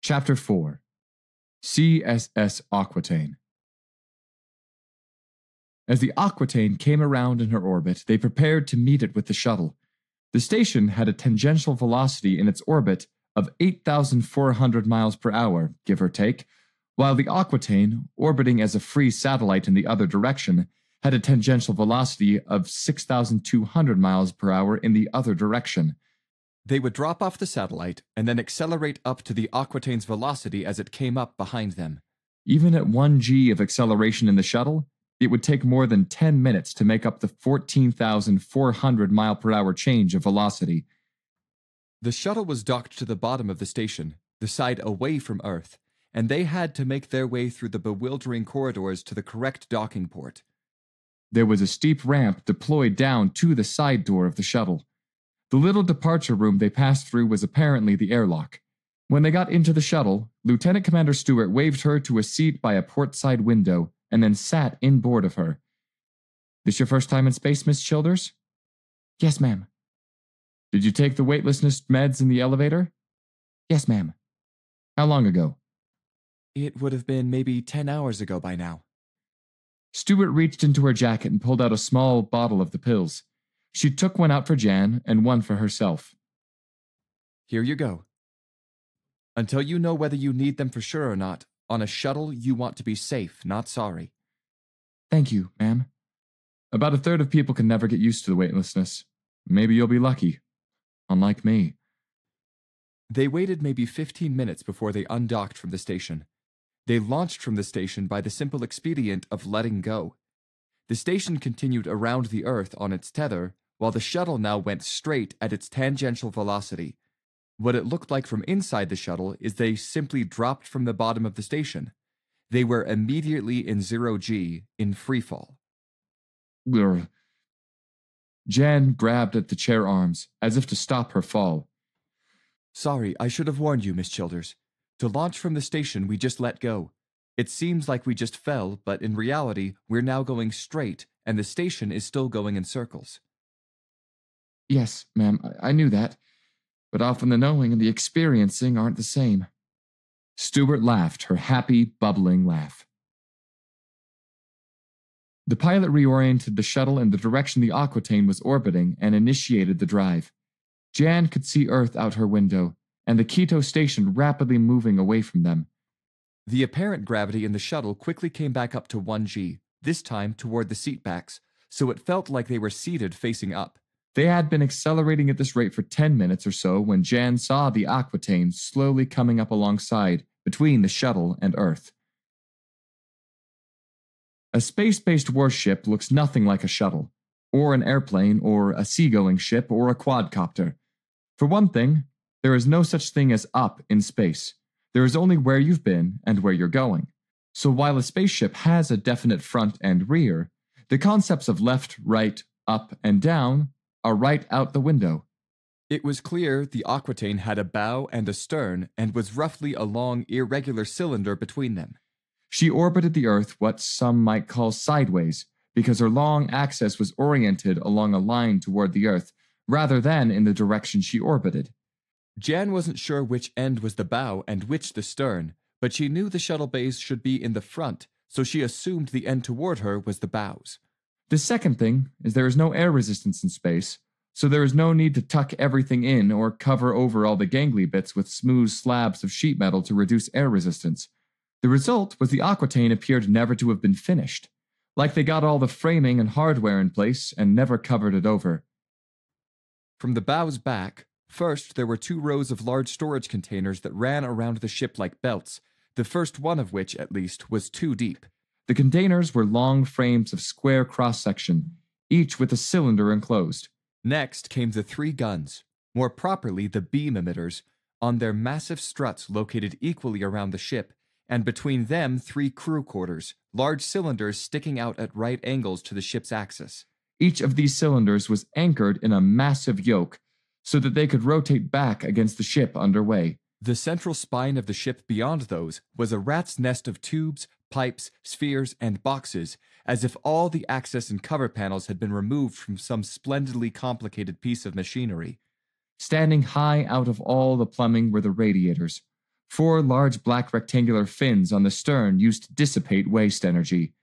Chapter 4 CSS Aquitaine. As the Aquitaine came around in her orbit, they prepared to meet it with the shuttle. The station had a tangential velocity in its orbit of 8,400 miles per hour, give or take, while the Aquitaine, orbiting as a free satellite in the other direction, had a tangential velocity of 6,200 miles per hour in the other direction. They would drop off the satellite and then accelerate up to the Aquitaine's velocity as it came up behind them. Even at 1 g of acceleration in the shuttle, it would take more than 10 minutes to make up the 14,400 mile per hour change of velocity. The shuttle was docked to the bottom of the station, the side away from Earth, and they had to make their way through the bewildering corridors to the correct docking port. There was a steep ramp deployed down to the side door of the shuttle. The little departure room they passed through was apparently the airlock. When they got into the shuttle, Lieutenant Commander Stewart waved her to a seat by a port-side window and then sat inboard of her. "This your first time in space, Miss Childers?" "Yes, ma'am." "Did you take the weightlessness meds in the elevator?" "Yes, ma'am." "How long ago?" It would have been maybe 10 hours ago by now. Stewart reached into her jacket and pulled out a small bottle of the pills. She took one out for Jan and one for herself. "Here you go. Until you know whether you need them for sure or not, on a shuttle you want to be safe, not sorry." "Thank you, ma'am. About a third of people can never get used to the weightlessness. Maybe you'll be lucky. Unlike me." They waited maybe 15 minutes before they undocked from the station. They launched from the station by the simple expedient of letting go. The station continued around the Earth on its tether, while the shuttle now went straight at its tangential velocity. What it looked like from inside the shuttle is they simply dropped from the bottom of the station. They were immediately in 0 g, in freefall. Grr. Jan grabbed at the chair arms, as if to stop her fall. "Sorry, I should have warned you, Miss Childers. To launch from the station, we just let go. It seems like we just fell, but in reality, we're now going straight, and the station is still going in circles." "Yes, ma'am, I knew that. But often the knowing and the experiencing aren't the same." Stewart laughed, her happy, bubbling laugh. The pilot reoriented the shuttle in the direction the Aquitaine was orbiting and initiated the drive. Jan could see Earth out her window, and the Quito station rapidly moving away from them. The apparent gravity in the shuttle quickly came back up to 1 g, this time toward the seatbacks, so it felt like they were seated facing up. They had been accelerating at this rate for 10 minutes or so when Jan saw the Aquitaine slowly coming up alongside, between the shuttle and Earth. A space-based warship looks nothing like a shuttle, or an airplane, or a seagoing ship, or a quadcopter. For one thing, there is no such thing as up in space. There is only where you've been and where you're going. So while a spaceship has a definite front and rear, the concepts of left, right, up, and down are right out the window. It was clear the Aquitaine had a bow and a stern and was roughly a long, irregular cylinder between them. She orbited the Earth what some might call sideways, because her long axis was oriented along a line toward the Earth, rather than in the direction she orbited. Jan wasn't sure which end was the bow and which the stern, but she knew the shuttle bays should be in the front, so she assumed the end toward her was the bows. The second thing is there is no air resistance in space, so there is no need to tuck everything in or cover over all the gangly bits with smooth slabs of sheet metal to reduce air resistance. The result was the Aquitaine appeared never to have been finished, like they got all the framing and hardware in place and never covered it over. From the bows back, first there were 2 rows of large storage containers that ran around the ship like belts, the first one of which, at least, was 2 deep. The containers were long frames of square cross-section, each with a cylinder enclosed. Next came the 3 guns, more properly the beam emitters, on their massive struts located equally around the ship, and between them 3 crew quarters, large cylinders sticking out at right angles to the ship's axis. Each of these cylinders was anchored in a massive yoke, so that they could rotate back against the ship underway. The central spine of the ship beyond those was a rat's nest of tubes, pipes, spheres, and boxes, as if all the access and cover panels had been removed from some splendidly complicated piece of machinery. Standing high out of all the plumbing were the radiators, 4 large black rectangular fins on the stern used to dissipate waste energy.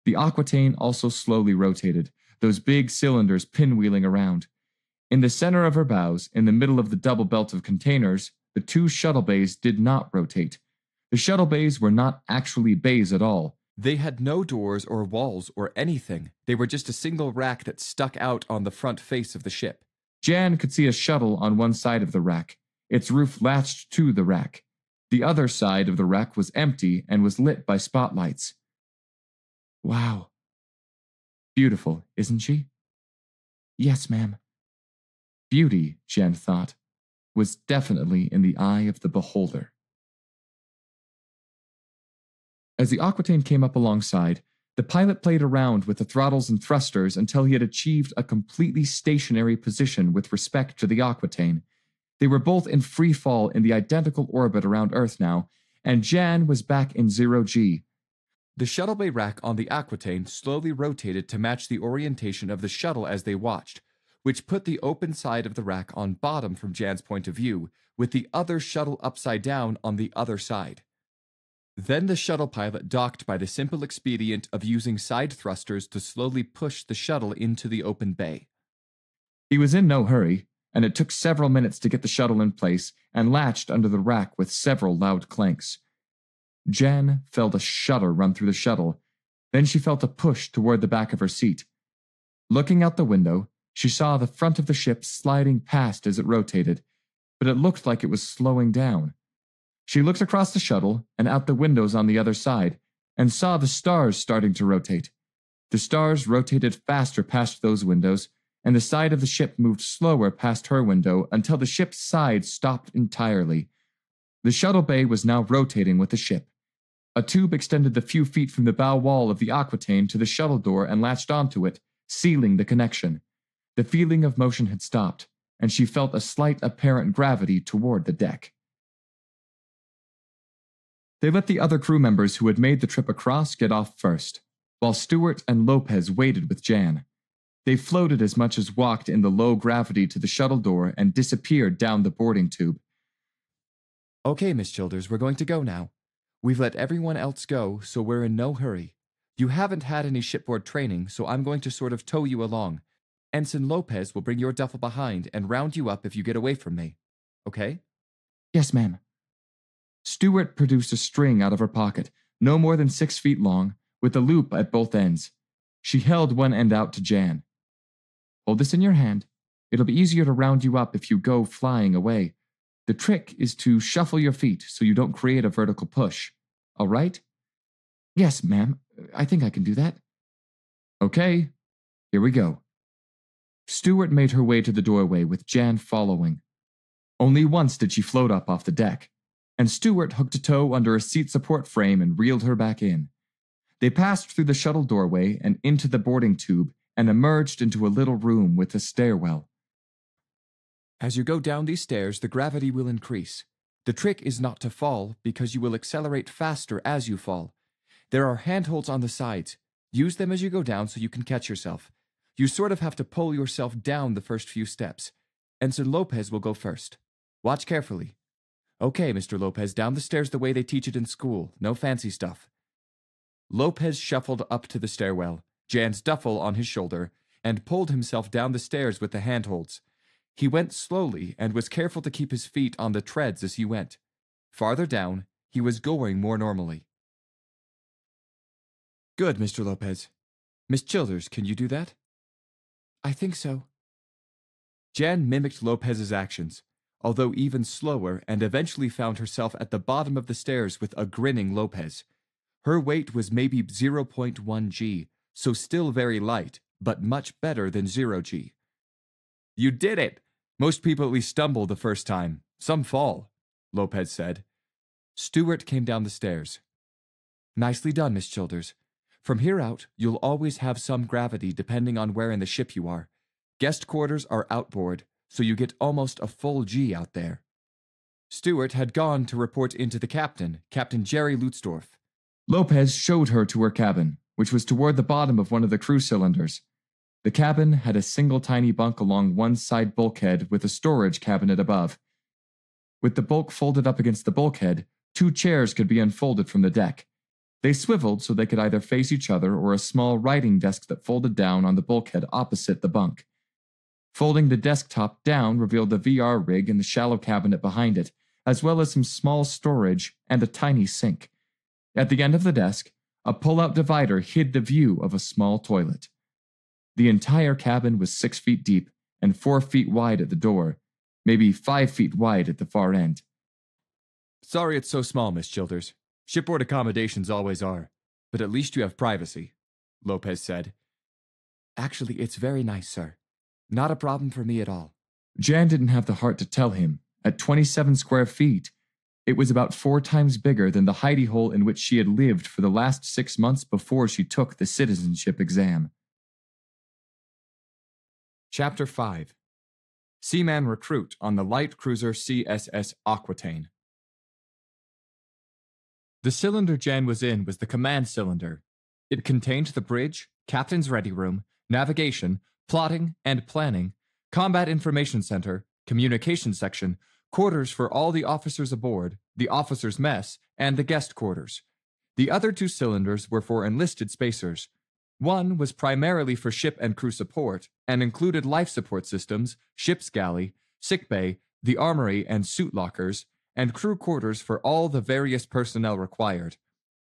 The Aquitaine also slowly rotated, those big cylinders pinwheeling around. In the center of her bows, in the middle of the double belt of containers, the 2 shuttle bays did not rotate. The shuttle bays were not actually bays at all. They had no doors or walls or anything. They were just a single rack that stuck out on the front face of the ship. Jan could see a shuttle on one side of the rack, its roof latched to the rack. The other side of the rack was empty and was lit by spotlights. Wow. Beautiful, isn't she? Yes, ma'am. Beauty, Jen thought, was definitely in the eye of the beholder. As the Aquitaine came up alongside, the pilot played around with the throttles and thrusters until he had achieved a completely stationary position with respect to the Aquitaine. They were both in free fall in the identical orbit around Earth now, and Jan was back in 0G. The shuttle bay rack on the Aquitaine slowly rotated to match the orientation of the shuttle as they watched, which put the open side of the rack on bottom from Jan's point of view, with the other shuttle upside down on the other side. Then the shuttle pilot docked by the simple expedient of using side thrusters to slowly push the shuttle into the open bay. He was in no hurry, and it took several minutes to get the shuttle in place and latched under the rack with several loud clanks. Jan felt a shudder run through the shuttle. Then she felt a push toward the back of her seat. Looking out the window, she saw the front of the ship sliding past as it rotated, but it looked like it was slowing down. She looked across the shuttle and out the windows on the other side, and saw the stars starting to rotate. The stars rotated faster past those windows, and the side of the ship moved slower past her window until the ship's side stopped entirely. The shuttle bay was now rotating with the ship. A tube extended the few feet from the bow wall of the Aquitaine to the shuttle door and latched onto it, sealing the connection. The feeling of motion had stopped, and she felt a slight apparent gravity toward the deck. They let the other crew members who had made the trip across get off first, while Stewart and Lopez waited with Jan. They floated as much as walked in the low gravity to the shuttle door and disappeared down the boarding tube. Okay, Miss Childers, we're going to go now. We've let everyone else go, so we're in no hurry. You haven't had any shipboard training, so I'm going to sort of tow you along. Ensign Lopez will bring your duffel behind and round you up if you get away from me. Okay? Yes, ma'am. Stewart produced a string out of her pocket, no more than 6 feet long, with a loop at both ends. She held one end out to Jan. Hold this in your hand. It'll be easier to round you up if you go flying away. The trick is to shuffle your feet so you don't create a vertical push. All right? Yes, ma'am. I think I can do that. Okay, here we go. Stewart made her way to the doorway with Jan following. Only once did she float up off the deck, and Stewart hooked a toe under a seat support frame and reeled her back in. They passed through the shuttle doorway and into the boarding tube and emerged into a little room with a stairwell. As you go down these stairs, the gravity will increase. The trick is not to fall, because you will accelerate faster as you fall. There are handholds on the sides. Use them as you go down so you can catch yourself. You sort of have to pull yourself down the first few steps. Ensign Lopez will go first. Watch carefully. Okay, Mr. Lopez, down the stairs the way they teach it in school. No fancy stuff. Lopez shuffled up to the stairwell, Jan's duffel on his shoulder, and pulled himself down the stairs with the handholds. He went slowly and was careful to keep his feet on the treads as he went. Farther down, he was going more normally. Good, Mr. Lopez. Miss Childers, can you do that? I think so. Jan mimicked Lopez's actions, although even slower, and eventually found herself at the bottom of the stairs with a grinning Lopez. Her weight was maybe 0.1 G, so still very light, but much better than 0 G. You did it! Most people at least stumble the first time. Some fall, Lopez said. Stewart came down the stairs. Nicely done, Miss Childers. From here out, you'll always have some gravity depending on where in the ship you are. Guest quarters are outboard, so you get almost a full G out there. Stewart had gone to report into the captain, Captain Jerry Lutzdorf. Lopez showed her to her cabin, which was toward the bottom of one of the crew cylinders. The cabin had a single tiny bunk along one side bulkhead with a storage cabinet above. With the bulk folded up against the bulkhead, 2 chairs could be unfolded from the deck. They swiveled so they could either face each other or a small writing desk that folded down on the bulkhead opposite the bunk. Folding the desktop down revealed the VR rig and the shallow cabinet behind it, as well as some small storage and a tiny sink. At the end of the desk, a pull-out divider hid the view of a small toilet. The entire cabin was 6 feet deep and 4 feet wide at the door, maybe 5 feet wide at the far end. Sorry it's so small, Miss Childers. Shipboard accommodations always are, but at least you have privacy, Lopez said. Actually, it's very nice, sir. Not a problem for me at all. Jan didn't have the heart to tell him. At 27 square feet, it was about 4 times bigger than the hidey hole in which she had lived for the last 6 months before she took the citizenship exam. Chapter 5. Seaman Recruit on the light cruiser CSS Aquitaine. The cylinder Jan was in was the command cylinder. It contained the bridge, captain's ready room, navigation, plotting and planning, combat information center, communication section, quarters for all the officers aboard, the officers' mess, and the guest quarters. The other 2 cylinders were for enlisted spacers. One was primarily for ship and crew support, and included life support systems, ship's galley, sick bay, the armory and suit lockers, and crew quarters for all the various personnel required.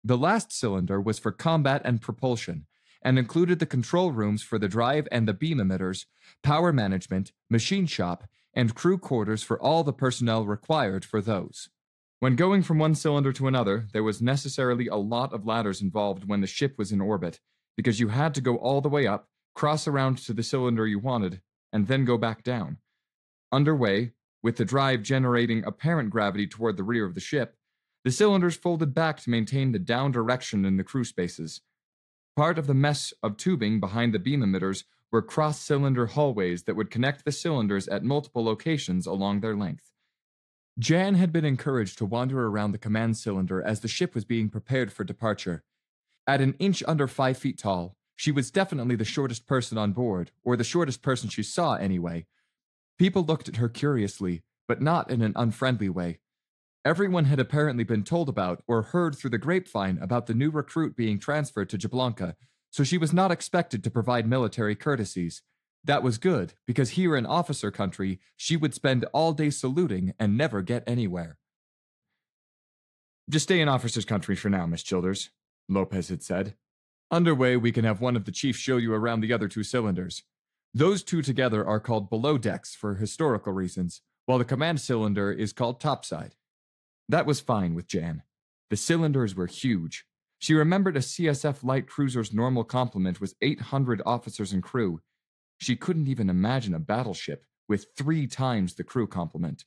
The last cylinder was for combat and propulsion, and included the control rooms for the drive and the beam emitters, power management, machine shop, and crew quarters for all the personnel required for those. When going from one cylinder to another, there was necessarily a lot of ladders involved when the ship was in orbit, because you had to go all the way up, cross around to the cylinder you wanted, and then go back down. Underway, with the drive generating apparent gravity toward the rear of the ship, the cylinders folded back to maintain the down direction in the crew spaces. Part of the mess of tubing behind the beam emitters were cross-cylinder hallways that would connect the cylinders at multiple locations along their length. Jan had been encouraged to wander around the command cylinder as the ship was being prepared for departure. At an inch under 5 feet tall, she was definitely the shortest person on board, or the shortest person she saw anyway. People looked at her curiously, but not in an unfriendly way. Everyone had apparently been told about or heard through the grapevine about the new recruit being transferred to Jablanka, so she was not expected to provide military courtesies. That was good, because here in officer country, she would spend all day saluting and never get anywhere. Just stay in officer's country for now, Miss Childers, Lopez had said. Underway, we can have one of the chiefs show you around the other 2 cylinders. Those 2 together are called below decks for historical reasons, while the command cylinder is called topside. That was fine with Jan. The cylinders were huge. She remembered a CSF light cruiser's normal complement was 800 officers and crew. She couldn't even imagine a battleship with 3 times the crew complement.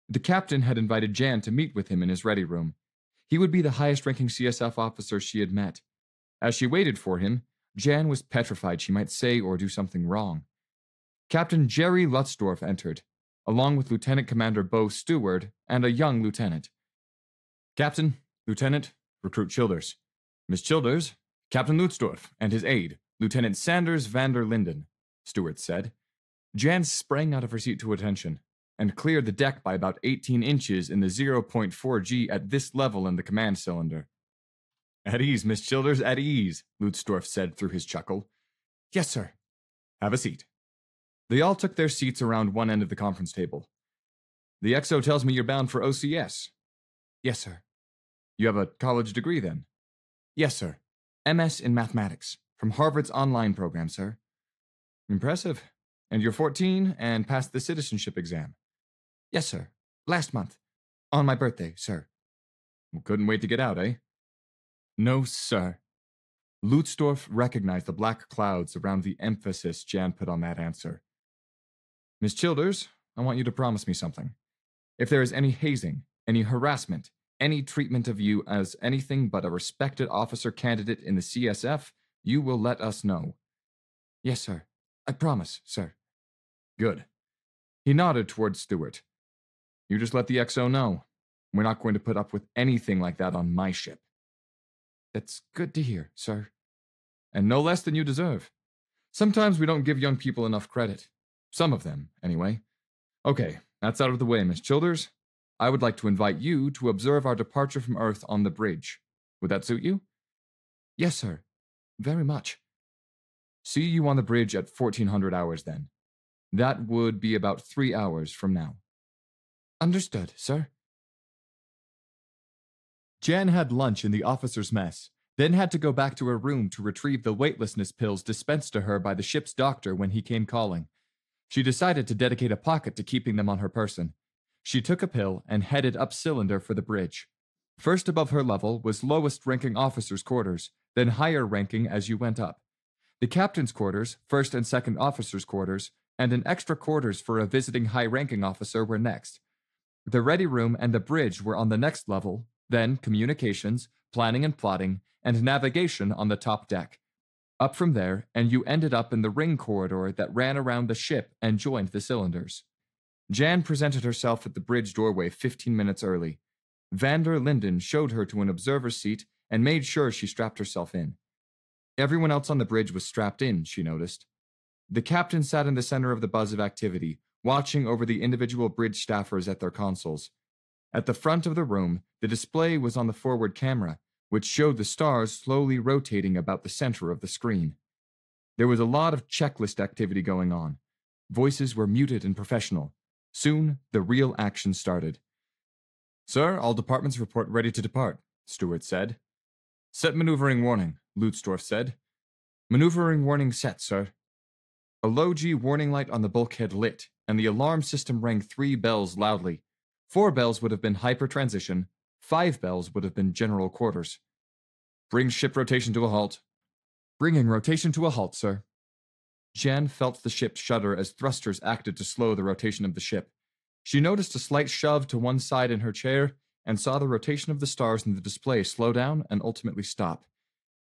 The captain had invited Jan to meet with him in his ready room. He would be the highest-ranking CSF officer she had met. As she waited for him, Jan was petrified she might say or do something wrong. Captain Jerry Lutzdorf entered, along with Lieutenant Commander Bo Stewart and a young lieutenant. Captain, Lieutenant, Recruit Childers. Miss Childers, Captain Lutzdorf, and his aide, Lieutenant Sanders van der Linden, Stewart said. Jan sprang out of her seat to attention, and cleared the deck by about 18 inches in the 0.4 G at this level in the command cylinder. At ease, Miss Childers, at ease, Lutzdorf said through his chuckle. Yes, sir. Have a seat. They all took their seats around one end of the conference table. The XO tells me you're bound for OCS. Yes, sir. You have a college degree, then? Yes, sir. MS in mathematics, from Harvard's online program, sir. Impressive. And you're 14 and passed the citizenship exam? Yes, sir. Last month. On my birthday, sir. Well, couldn't wait to get out, eh? No, sir. Lutzdorf recognized the black clouds around the emphasis Jan put on that answer. Miss Childers, I want you to promise me something. If there is any hazing, any harassment, any treatment of you as anything but a respected officer candidate in the CSF, you will let us know. Yes, sir. I promise, sir. Good. He nodded towards Stewart. You just let the XO know. We're not going to put up with anything like that on my ship. That's good to hear, sir. And no less than you deserve. Sometimes we don't give young people enough credit. Some of them, anyway. Okay, That's out of the way, Miss Childers. I would like to invite you to observe our departure from Earth on the bridge. Would that suit you? Yes, sir. Very much. See you on the bridge at 1400 hours then. That would be about 3 hours from now. Understood, sir. Jan had lunch in the officer's mess, then had to go back to her room to retrieve the weightlessness pills dispensed to her by the ship's doctor when he came calling. She decided to dedicate a pocket to keeping them on her person. She took a pill and headed up cylinder for the bridge. First above her level was lowest ranking officer's quarters, then higher ranking as you went up. The captain's quarters, first and second officer's quarters, and an extra quarters for a visiting high-ranking officer were next. The ready room and the bridge were on the next level, then communications, planning and plotting, and navigation on the top deck. Up from there, and you ended up in the ring corridor that ran around the ship and joined the cylinders. Jan presented herself at the bridge doorway 15 minutes early. Vander Linden showed her to an observer's seat and made sure she strapped herself in. Everyone else on the bridge was strapped in, she noticed. The captain sat in the center of the buzz of activity, watching over the individual bridge staffers at their consoles. At the front of the room, the display was on the forward camera, which showed the stars slowly rotating about the center of the screen. There was a lot of checklist activity going on. Voices were muted and professional. Soon, the real action started. "Sir, all departments report ready to depart," Stewart said. "Set maneuvering warning," Lutzdorf said. "Maneuvering warning set, sir." A low-G warning light on the bulkhead lit, and the alarm system rang 3 bells loudly. 4 bells would have been hyper-transition, 5 bells would have been general quarters. "Bring ship rotation to a halt." "Bringing rotation to a halt, sir." Jan felt the ship shudder as thrusters acted to slow the rotation of the ship. She noticed a slight shove to one side in her chair and saw the rotation of the stars in the display slow down and ultimately stop.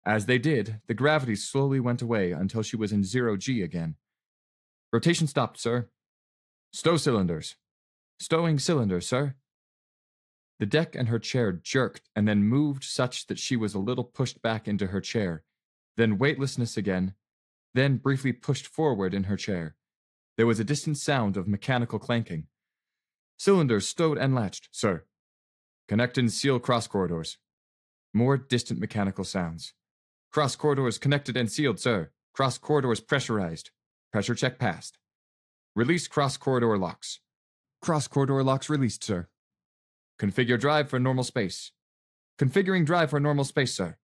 As they did, the gravity slowly went away until she was in 0G again. "Rotation stopped, sir." "Stow cylinders." "Stowing cylinders, sir." The deck and her chair jerked and then moved such that she was a little pushed back into her chair, then weightlessness again, then briefly pushed forward in her chair. There was a distant sound of mechanical clanking. "Cylinders stowed and latched, sir." "Connect and seal cross corridors." More distant mechanical sounds. "Cross corridors connected and sealed, sir. Cross corridors pressurized. Pressure check passed." "Release cross corridor locks." "Cross corridor locks released, sir." "Configure drive for normal space." "Configuring drive for normal space, sir."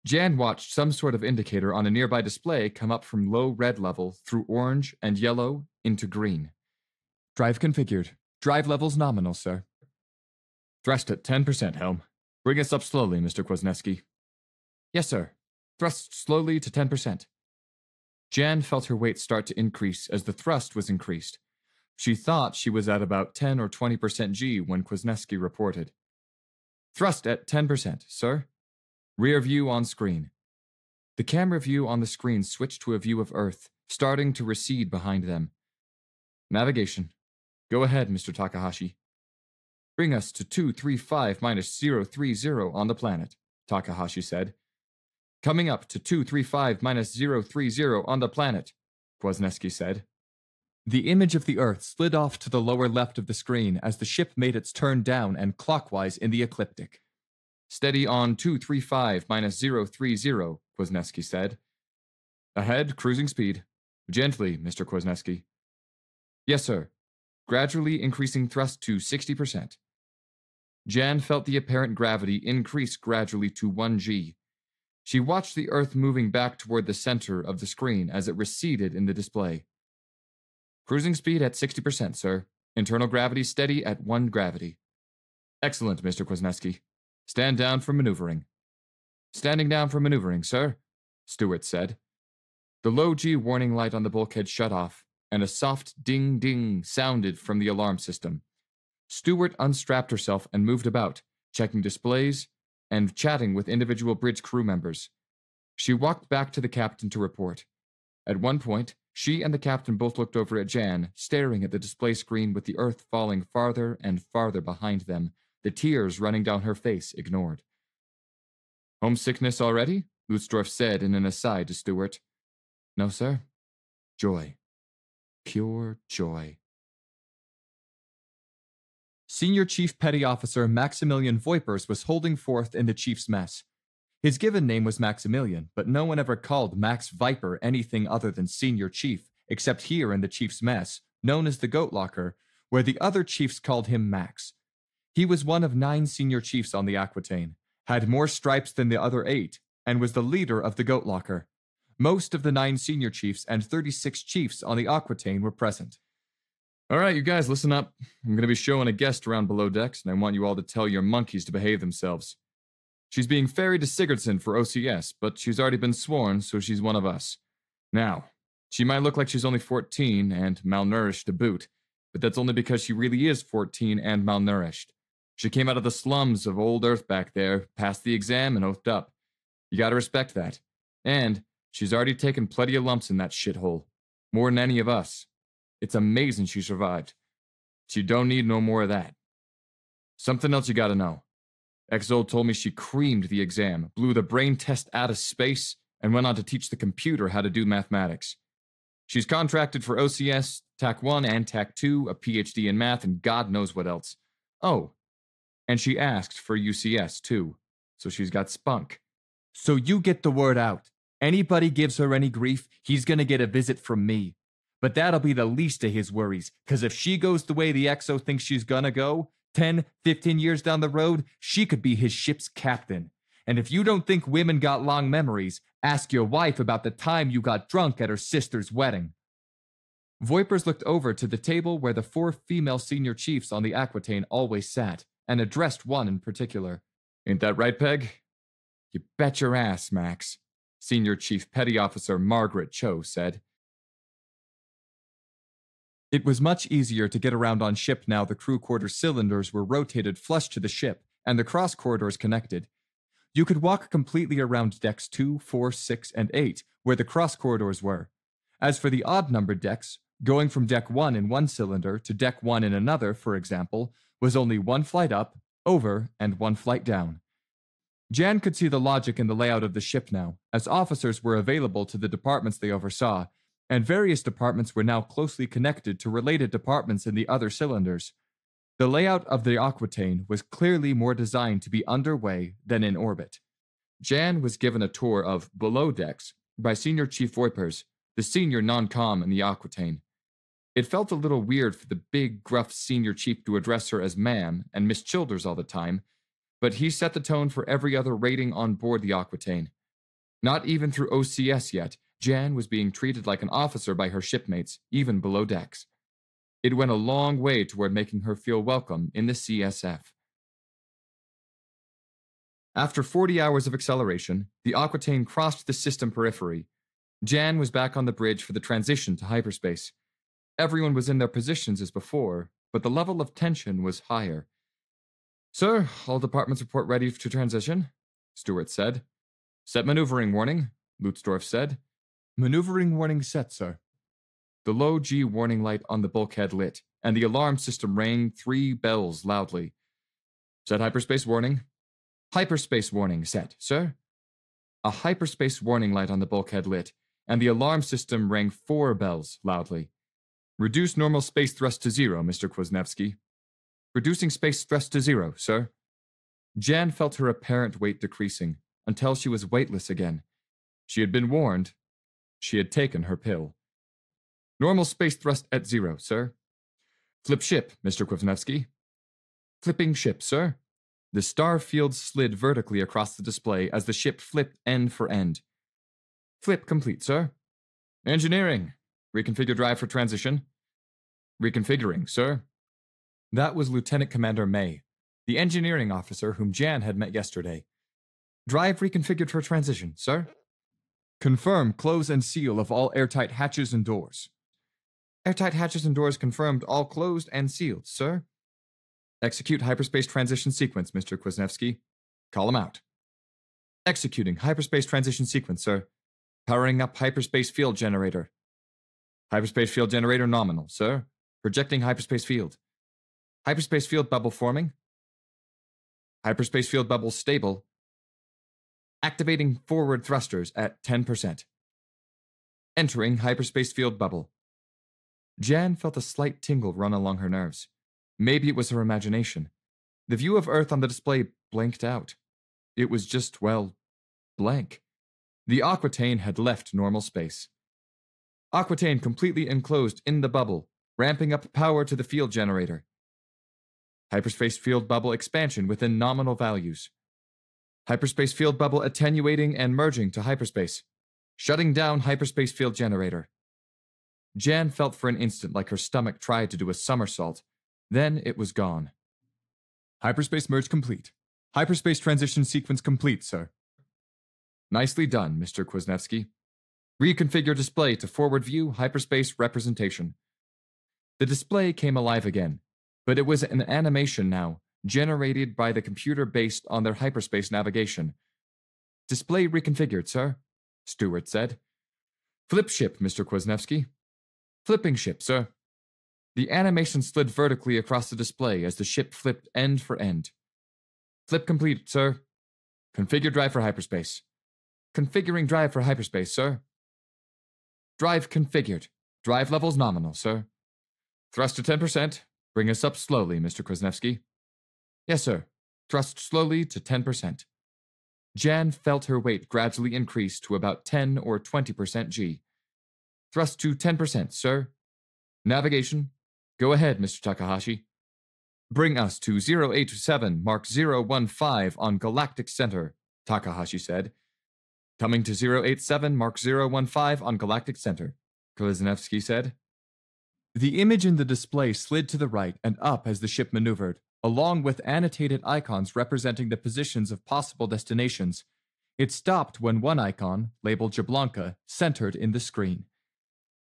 Jan watched some sort of indicator on a nearby display come up from low red level through orange and yellow into green. "Drive configured. Drive levels nominal, sir." "Thrust at 10%, Helm. Bring us up slowly, Mr. Kwasniewski." "Yes, sir. Thrust slowly to 10%. Jan felt her weight start to increase as the thrust was increased. She thought she was at about 10 or 20% G when Kwasniewski reported. "Thrust at 10%, sir." Rear view on screen. The camera view on the screen switched to a view of Earth, starting to recede behind them. "Navigation. Go ahead, Mr. Takahashi." "Bring us to 235-030 on the planet," Takahashi said. "Coming up to 235-030 on the planet," Kwasniewski said. The image of the Earth slid off to the lower left of the screen as the ship made its turn down and clockwise in the ecliptic. "Steady on 235-030, Kwasniewski said. "Ahead, cruising speed. Gently, Mr. Kwasniewski." "Yes, sir. Gradually increasing thrust to 60%. Jan felt the apparent gravity increase gradually to 1G. She watched the Earth moving back toward the center of the screen as it receded in the display. "Cruising speed at 60%, sir. Internal gravity steady at 1 gravity." "Excellent, Mr. Kwasniewski. Stand down for maneuvering." "Standing down for maneuvering, sir," Stewart said. The low-G warning light on the bulkhead shut off, and a soft ding-ding sounded from the alarm system. Stewart unstrapped herself and moved about, checking displays and chatting with individual bridge crew members. She walked back to the captain to report. At one point, she and the captain both looked over at Jan, staring at the display screen with the Earth falling farther and farther behind them, the tears running down her face ignored. "Homesickness already?" Lutzdorf said in an aside to Stewart. "No, sir. Joy. Pure joy." Senior Chief Petty Officer Maximilian Voipers was holding forth in the chief's mess. His given name was Maximilian, but no one ever called Max Viper anything other than Senior Chief, except here in the chief's mess, known as the Goat Locker, where the other chiefs called him Max. He was one of 9 senior chiefs on the Aquitaine, had more stripes than the other 8, and was the leader of the Goat Locker. Most of the 9 senior chiefs and 36 chiefs on the Aquitaine were present. All right, you guys, listen up. I'm going to be showing a guest around below decks, and I want you all to tell your monkeys to behave themselves. She's being ferried to Sigurdsson for OCS, but she's already been sworn, so she's one of us. Now, she might look like she's only 14 and malnourished to boot, but that's only because she really is 14 and malnourished. She came out of the slums of old Earth back there, passed the exam, and oathed up. You gotta respect that. And she's already taken plenty of lumps in that shithole. More than any of us. It's amazing she survived. She don't need no more of that. Something else you gotta know. Exo told me she creamed the exam, blew the brain test out of space, and went on to teach the computer how to do mathematics. She's contracted for OCS, TAC 1 and TAC 2, a PhD in math, and God knows what else. Oh, and she asked for UCS too, so she's got spunk. So you get the word out. Anybody gives her any grief, he's gonna get a visit from me. But that'll be the least of his worries, because if she goes the way the Exo thinks she's gonna go, 10, 15 years down the road, she could be his ship's captain. And if you don't think women got long memories, ask your wife about the time you got drunk at her sister's wedding. Voipers looked over to the table where the 4 female senior chiefs on the Aquitaine always sat, and addressed one in particular. Ain't that right, Peg? You bet your ass, Max, Senior Chief Petty Officer Margaret Cho said. It was much easier to get around on ship now the crew quarters cylinders were rotated flush to the ship, and the cross corridors connected. You could walk completely around decks 2, 4, 6, and 8, where the cross corridors were. As for the odd-numbered decks, going from deck 1 in one cylinder to deck 1 in another, for example, was only 1 flight up, over, and 1 flight down. Jan could see the logic in the layout of the ship now, as officers were available to the departments they oversaw, and various departments were now closely connected to related departments in the other cylinders. The layout of the Aquitaine was clearly more designed to be underway than in orbit. Jan was given a tour of below decks by Senior Chief Voipers, the senior non-com in the Aquitaine. It felt a little weird for the big, gruff senior chief to address her as ma'am and Miss Childers all the time, but he set the tone for every other rating on board the Aquitaine. Not even through OCS yet, Jan was being treated like an officer by her shipmates, even below decks. It went a long way toward making her feel welcome in the CSF. After 40 hours of acceleration, the Aquitaine crossed the system periphery. Jan was back on the bridge for the transition to hyperspace. Everyone was in their positions as before, but the level of tension was higher. "Sir, all departments report ready to transition," Stewart said. "Set maneuvering warning," Lutzdorf said. "Maneuvering warning set, sir." The low G warning light on the bulkhead lit, and the alarm system rang 3 bells loudly. "Set hyperspace warning." "Hyperspace warning set, sir." A hyperspace warning light on the bulkhead lit, and the alarm system rang 4 bells loudly. "Reduce normal space thrust to 0, Mr. Kwasniewski." "Reducing space thrust to 0, sir." Jan felt her apparent weight decreasing, until she was weightless again. She had been warned. She had taken her pill. "Normal space thrust at 0, sir." "Flip ship, Mr. Kwasniewski." "Flipping ship, sir." The star field slid vertically across the display as the ship flipped end for end. "Flip complete, sir." "Engineering. Reconfigure drive for transition." "Reconfiguring, sir." That was Lieutenant Commander May, the engineering officer whom Jan had met yesterday. "Drive reconfigured for transition, sir." "Confirm close and seal of all airtight hatches and doors." "Airtight hatches and doors confirmed, all closed and sealed, sir." "Execute hyperspace transition sequence, Mr. Kwasniewski." "Call him out." "Executing hyperspace transition sequence, sir." "Powering up hyperspace field generator." "Hyperspace field generator nominal, sir." "Projecting hyperspace field." "Hyperspace field bubble forming." "Hyperspace field bubble stable." "Activating forward thrusters at 10%. "Entering hyperspace field bubble." Jan felt a slight tingle run along her nerves. Maybe it was her imagination. The view of Earth on the display blanked out. It was just, well, blank. The Aquitaine had left normal space. Aquitaine completely enclosed in the bubble, ramping up power to the field generator. Hyperspace field bubble expansion within nominal values. Hyperspace field bubble attenuating and merging to hyperspace. Shutting down hyperspace field generator. Jan felt for an instant like her stomach tried to do a somersault. Then it was gone. Hyperspace merge complete. Hyperspace transition sequence complete, sir. Nicely done, Mr. Kwasniewski. Reconfigure display to forward view hyperspace representation. The display came alive again, but it was an animation now, generated by the computer based on their hyperspace navigation. Display reconfigured, sir, Stewart said. Flip ship, Mr. Kwasniewski. Flipping ship, sir. The animation slid vertically across the display as the ship flipped end for end. Flip complete, sir. Configure drive for hyperspace. Configuring drive for hyperspace, sir. Drive configured. Drive levels nominal, sir. Thrust to 10%. Bring us up slowly, Mr. Kwasniewski. Yes, sir. Thrust slowly to 10%. Jan felt her weight gradually increase to about 10 or 20% G. Thrust to 10%, sir. Navigation. Go ahead, Mr. Takahashi. Bring us to 087 Mark 015 on Galactic Center, Takahashi said. Coming to 087 Mark 015 on Galactic Center, Kwasniewski said. The image in the display slid to the right and up as the ship maneuvered, along with annotated icons representing the positions of possible destinations. It stopped when one icon, labeled Jablanka, centered in the screen.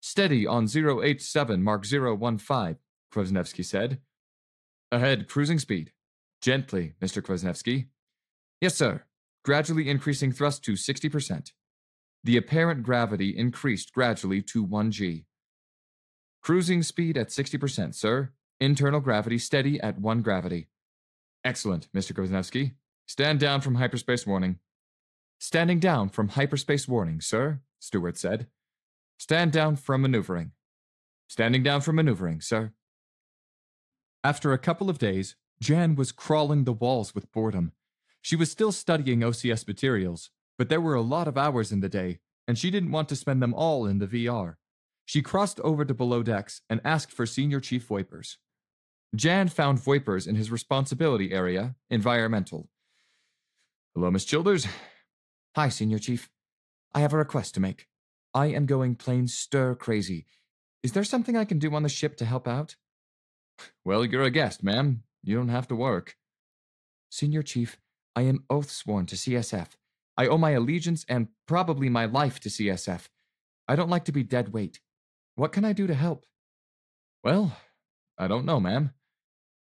Steady on 087 Mark 015, Kwasniewski said. Ahead, cruising speed. Gently, Mr. Kwasniewski. Yes, sir. Gradually increasing thrust to 60%. The apparent gravity increased gradually to 1G. Cruising speed at 60%, sir. Internal gravity steady at 1 gravity. Excellent, Mr. Kwasniewski. Stand down from hyperspace warning. Standing down from hyperspace warning, sir, Stewart said. Stand down from maneuvering. Standing down from maneuvering, sir. After a couple of days, Jan was crawling the walls with boredom. She was still studying OCS materials, but there were a lot of hours in the day, and she didn't want to spend them all in the VR. She crossed over to below decks and asked for Senior Chief Voipers. Jan found Voipers in his responsibility area, environmental. Hello, Miss Childers. Hi, Senior Chief. I have a request to make. I am going plain stir-crazy. Is there something I can do on the ship to help out? Well, you're a guest, ma'am. You don't have to work. Senior Chief, I am oath-sworn to CSF. I owe my allegiance and probably my life to CSF. I don't like to be dead weight. What can I do to help? Well, I don't know, ma'am.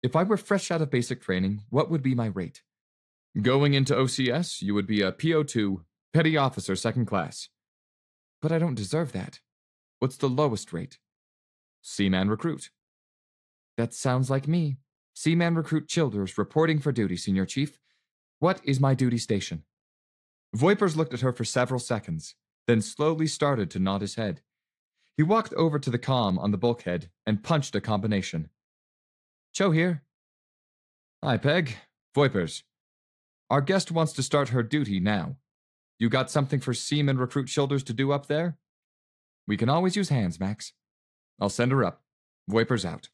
If I were fresh out of basic training, what would be my rate? Going into OCS, you would be a PO2, Petty Officer 2nd Class. But I don't deserve that. What's the lowest rate? Seaman Recruit. That sounds like me. Seaman Recruit Childers reporting for duty, Senior Chief. What is my duty station? Voipers looked at her for several seconds, then slowly started to nod his head. He walked over to the comm on the bulkhead and punched a combination. Cho here. Hi, Peg. Voipers. Our guest wants to start her duty now. You got something for Seaman Recruit Childers to do up there? We can always use hands, Max. I'll send her up. Voipers out.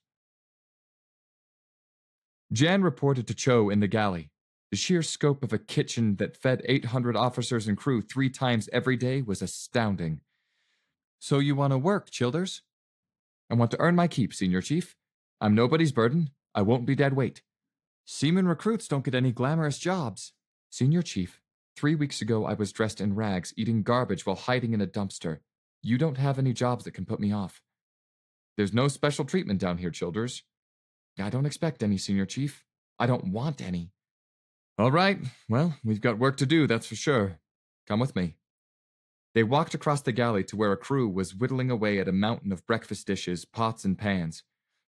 Jan reported to Cho in the galley. The sheer scope of a kitchen that fed 800 officers and crew 3 times every day was astounding. So you want to work, Childers? I want to earn my keep, Senior Chief. I'm nobody's burden. I won't be dead weight. Seaman recruits don't get any glamorous jobs. Senior Chief, 3 weeks ago I was dressed in rags, eating garbage while hiding in a dumpster. You don't have any jobs that can put me off. There's no special treatment down here, Childers. I don't expect any, Senior Chief. I don't want any. All right, well, we've got work to do, that's for sure. Come with me. They walked across the galley to where a crew was whittling away at a mountain of breakfast dishes, pots, and pans.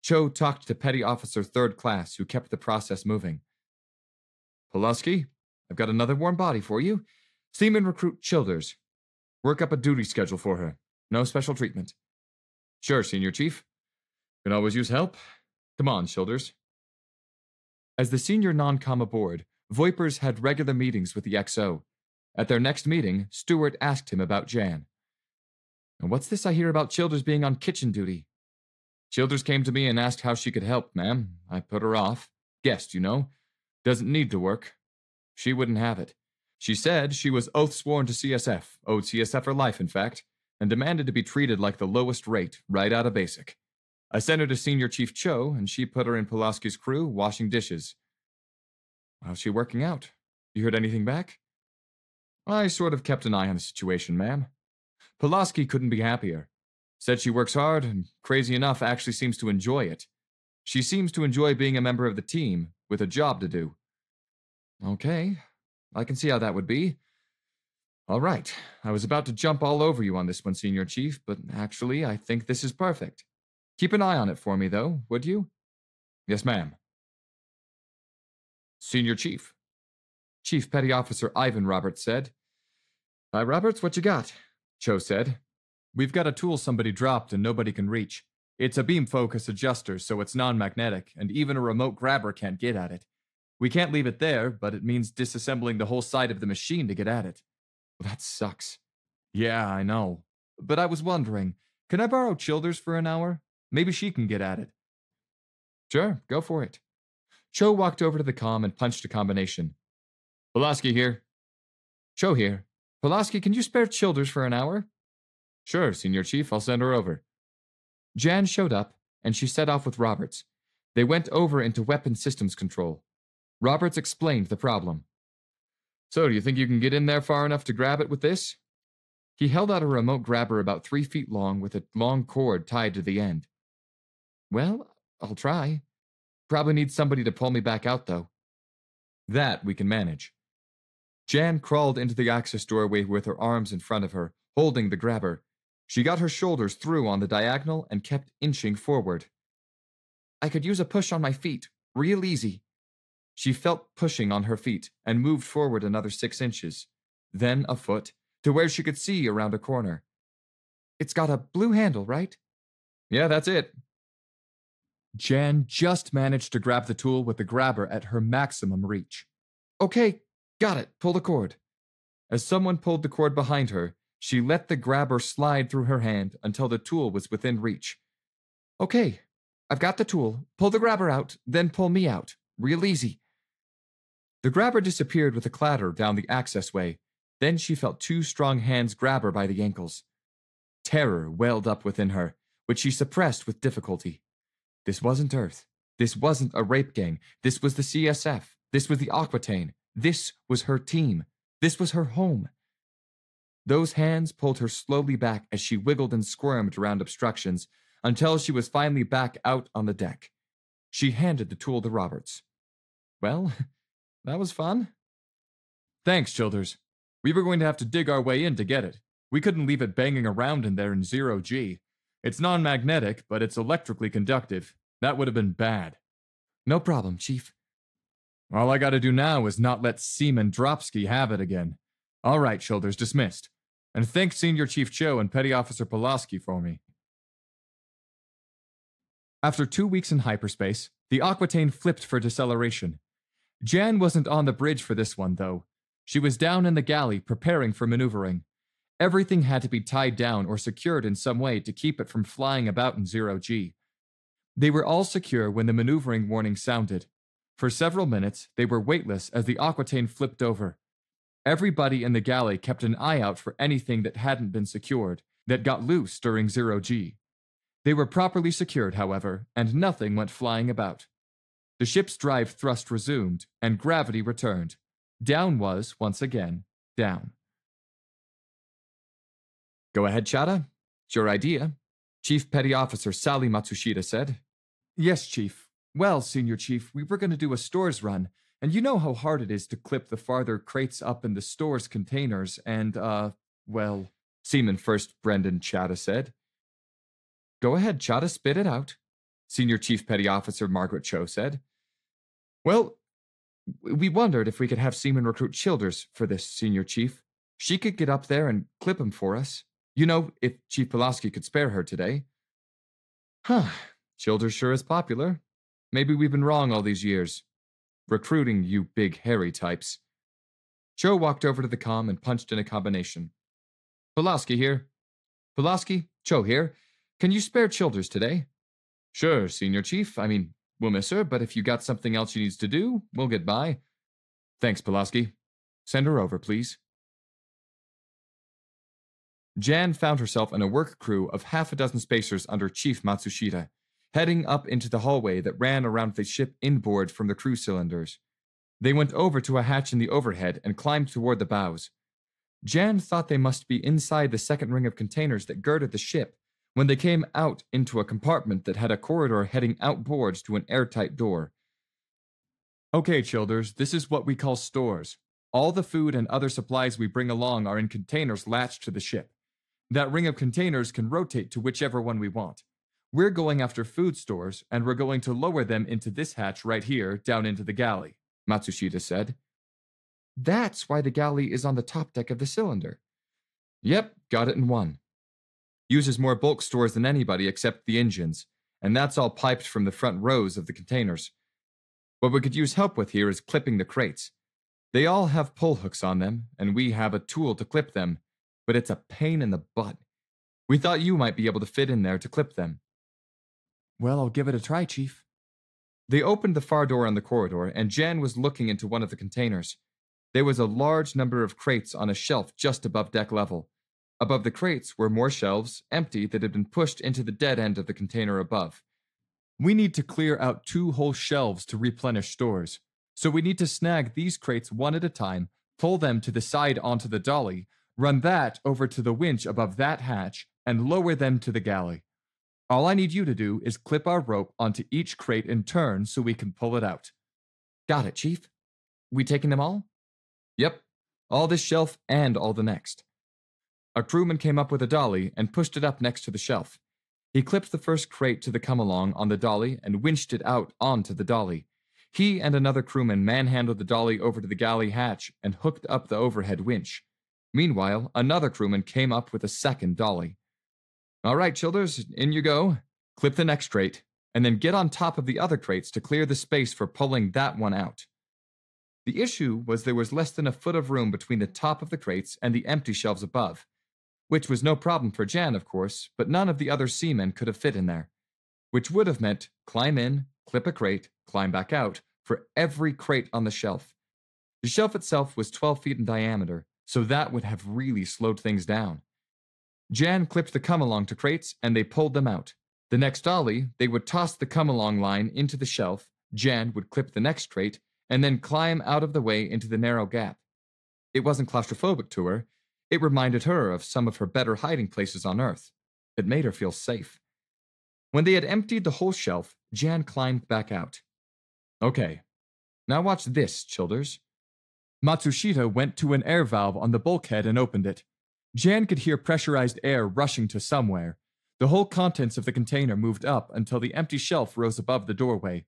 Cho talked to Petty Officer 3rd Class, who kept the process moving. Pulaski, I've got another warm body for you. Seaman Recruit Childers. Work up a duty schedule for her. No special treatment. Sure, Senior Chief. Can always use help. Come on, Childers. As the senior non-com aboard, Voipers had regular meetings with the XO. At their next meeting, Stewart asked him about Jan. "And what's this I hear about Childers being on kitchen duty?" "Childers came to me and asked how she could help, ma'am. I put her off. Guest, you know. Doesn't need to work. She wouldn't have it. She said she was oath sworn to CSF, owed CSF her life, in fact, and demanded to be treated like the lowest rate, right out of basic. I sent her to Senior Chief Cho, and she put her in Pulaski's crew, washing dishes." "How's she working out? You heard anything back?" "I sort of kept an eye on the situation, ma'am. Pulaski couldn't be happier. Said she works hard, and crazy enough, actually seems to enjoy it. She seems to enjoy being a member of the team, with a job to do." "Okay, I can see how that would be. All right, I was about to jump all over you on this one, Senior Chief, but actually, I think this is perfect. Keep an eye on it for me, though, would you?" "Yes, ma'am." "Senior Chief." Chief Petty Officer Ivan Roberts said. "Hi, Roberts, what you got?" Cho said. "We've got a tool somebody dropped and nobody can reach. It's a beam focus adjuster, so it's non-magnetic, and even a remote grabber can't get at it. We can't leave it there, but it means disassembling the whole side of the machine to get at it." "That sucks." "Yeah, I know. But I was wondering, can I borrow Childers for an hour? Maybe she can get at it." "Sure, go for it." Cho walked over to the comm and punched a combination. "Pulaski here." "Cho here. Pulaski, can you spare Childers for an hour?" "Sure, Senior Chief, I'll send her over." Jan showed up, and she set off with Roberts. They went over into weapon systems control. Roberts explained the problem. "So, do you think you can get in there far enough to grab it with this?" He held out a remote grabber about 3 feet long with a long cord tied to the end. "Well, I'll try. Probably need somebody to pull me back out, though." "That we can manage." Jan crawled into the access doorway with her arms in front of her, holding the grabber. She got her shoulders through on the diagonal and kept inching forward. "I could use a push on my feet, real easy." She felt pushing on her feet and moved forward another 6 inches, then a foot, to where she could see around a corner. "It's got a blue handle, right?" "Yeah, that's it." Jan just managed to grab the tool with the grabber at her maximum reach. "Okay, got it. Pull the cord." As someone pulled the cord behind her, she let the grabber slide through her hand until the tool was within reach. "Okay, I've got the tool. Pull the grabber out, then pull me out. Real easy." The grabber disappeared with a clatter down the accessway. Then she felt 2 strong hands grab her by the ankles. Terror welled up within her, which she suppressed with difficulty. This wasn't Earth. This wasn't a rape gang. This was the CSF. This was the Aquitaine. This was her team. This was her home. Those hands pulled her slowly back as she wiggled and squirmed around obstructions until she was finally back out on the deck. She handed the tool to Roberts. "Well, that was fun." "Thanks, Childers. We were going to have to dig our way in to get it. We couldn't leave it banging around in there in 0G. It's non-magnetic, but it's electrically conductive. That would have been bad." "No problem, Chief." "All I gotta do now is not let Seaman Dropsky have it again. All right, Childers, dismissed. And thank Senior Chief Cho and Petty Officer Pulaski for me." After 2 weeks in hyperspace, the Aquitaine flipped for deceleration. Jan wasn't on the bridge for this one, though. She was down in the galley preparing for maneuvering. Everything had to be tied down or secured in some way to keep it from flying about in 0G. They were all secure when the maneuvering warning sounded. For several minutes, they were weightless as the Aquitaine flipped over. Everybody in the galley kept an eye out for anything that hadn't been secured, that got loose during 0G. They were properly secured, however, and nothing went flying about. The ship's drive thrust resumed, and gravity returned. Down was, once again, down. "Go ahead, Chada. It's your idea," Chief Petty Officer Sally Matsushita said. "Yes, Chief. Well, Senior Chief, we were going to do a stores run, and you know how hard it is to clip the farther crates up in the stores containers, and, well," Seaman First Brendan Chada said. "Go ahead, Chada, spit it out," Senior Chief Petty Officer Margaret Cho said. "Well, we wondered if we could have Seaman recruit Childers for this, Senior Chief. She could get up there and clip him for us. You know, if Chief Pulaski could spare her today." "Huh, Childers sure is popular. Maybe we've been wrong all these years. Recruiting you big hairy types. Cho walked over to the comm and punched in a combination. Pulaski here. Pulaski, Cho here. Can you spare Childers today? Sure, Senior Chief. We'll miss her, but if you got something else she needs to do, we'll get by. Thanks, Pulaski. Send her over, please. Jan found herself in a work crew of half a dozen spacers under Chief Matsushita, heading up into the hallway that ran around the ship inboard from the crew cylinders. They went over to a hatch in the overhead and climbed toward the bows. Jan thought they must be inside the second ring of containers that girded the ship when they came out into a compartment that had a corridor heading outboards to an airtight door. Okay, Childers, this is what we call stores. All the food and other supplies we bring along are in containers latched to the ship. That ring of containers can rotate to whichever one we want. We're going after food stores, and we're going to lower them into this hatch right here, down into the galley, Matsushita said. That's why the galley is on the top deck of the cylinder. Yep, got it in one. Uses more bulk stores than anybody except the engines, and that's all piped from the front rows of the containers. What we could use help with here is clipping the crates. They all have pull hooks on them, and we have a tool to clip them, but it's a pain in the butt. We thought you might be able to fit in there to clip them. Well, I'll give it a try, Chief. They opened the far door on the corridor, and Jan was looking into one of the containers. There was a large number of crates on a shelf just above deck level. Above the crates were more shelves, empty, that had been pushed into the dead end of the container above. We need to clear out 2 whole shelves to replenish stores. So we need to snag these crates one at a time, pull them to the side onto the dolly, run that over to the winch above that hatch, and lower them to the galley. All I need you to do is clip our rope onto each crate in turn so we can pull it out. Got it, Chief. We taking them all? Yep, all this shelf and all the next. A crewman came up with a dolly and pushed it up next to the shelf. He clipped the first crate to the come-along on the dolly and winched it out onto the dolly. He and another crewman manhandled the dolly over to the galley hatch and hooked up the overhead winch. Meanwhile, another crewman came up with a second dolly. All right, Childers, in you go. Clip the next crate, and then get on top of the other crates to clear the space for pulling that one out. The issue was there was less than a foot of room between the top of the crates and the empty shelves above, which was no problem for Jan, of course, but none of the other seamen could have fit in there, which would have meant climb in, clip a crate, climb back out, for every crate on the shelf. The shelf itself was 12 feet in diameter, so that would have really slowed things down. Jan clipped the come-along to crates, and they pulled them out. The next dolly, they would toss the come-along line into the shelf, Jan would clip the next crate, and then climb out of the way into the narrow gap. It wasn't claustrophobic to her. It reminded her of some of her better hiding places on Earth. It made her feel safe. When they had emptied the whole shelf, Jan climbed back out. Okay, now watch this, Childers. Matsushita went to an air valve on the bulkhead and opened it. Jan could hear pressurized air rushing to somewhere. The whole contents of the container moved up until the empty shelf rose above the doorway.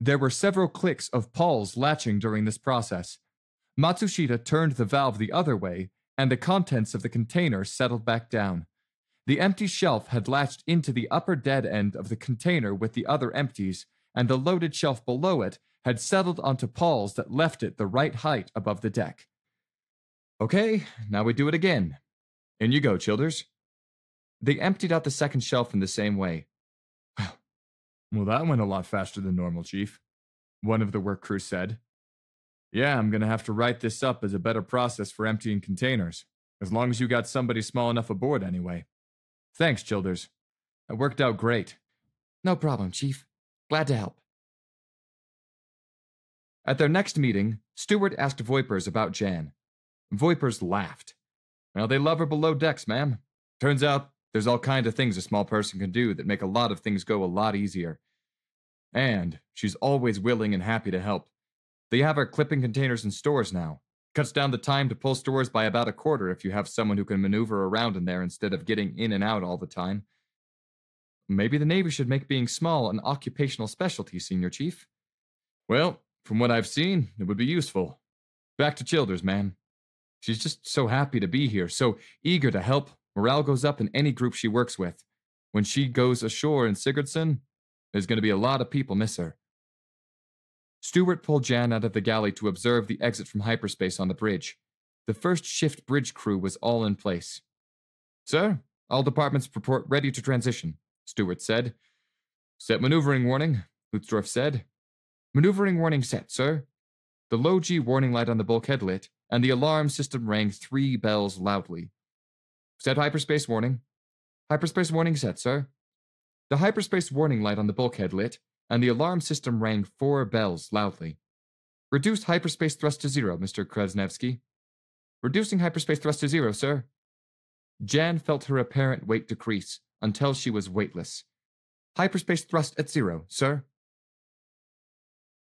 There were several clicks of pawls latching during this process. Matsushita turned the valve the other way, and the contents of the container settled back down. The empty shelf had latched into the upper dead end of the container with the other empties, and the loaded shelf below it had settled onto pawls that left it the right height above the deck. Okay, now we do it again. In you go, Childers. They emptied out the second shelf in the same way. Well, that went a lot faster than normal, Chief, one of the work crew said. Yeah, I'm going to have to write this up as a better process for emptying containers, as long as you got somebody small enough aboard anyway. Thanks, Childers. That worked out great. No problem, Chief. Glad to help. At their next meeting, Stewart asked Voipers about Jan. Voipers laughed. Well, they love her below decks, ma'am. Turns out there's all kinds of things a small person can do that make a lot of things go a lot easier. And she's always willing and happy to help. They have her clipping containers in stores now. Cuts down the time to pull stores by about a quarter if you have someone who can maneuver around in there instead of getting in and out all the time. Maybe the Navy should make being small an occupational specialty, Senior Chief. Well, from what I've seen, it would be useful. Back to Childers, ma'am. She's just so happy to be here, so eager to help. Morale goes up in any group she works with. When she goes ashore in Sigurdsson, there's going to be a lot of people miss her. Stewart pulled Jan out of the galley to observe the exit from hyperspace on the bridge. The first shift bridge crew was all in place. Sir, all departments report ready to transition, Stewart said. Set maneuvering warning, Lutzdorf said. Maneuvering warning set, sir. The low-G warning light on the bulkhead lit, and the alarm system rang 3 bells loudly. Set hyperspace warning. Hyperspace warning set, sir. The hyperspace warning light on the bulkhead lit, and the alarm system rang 4 bells loudly. Reduced hyperspace thrust to 0, Mr. Krasnevsky. Reducing hyperspace thrust to 0, sir. Jan felt her apparent weight decrease until she was weightless. Hyperspace thrust at 0, sir.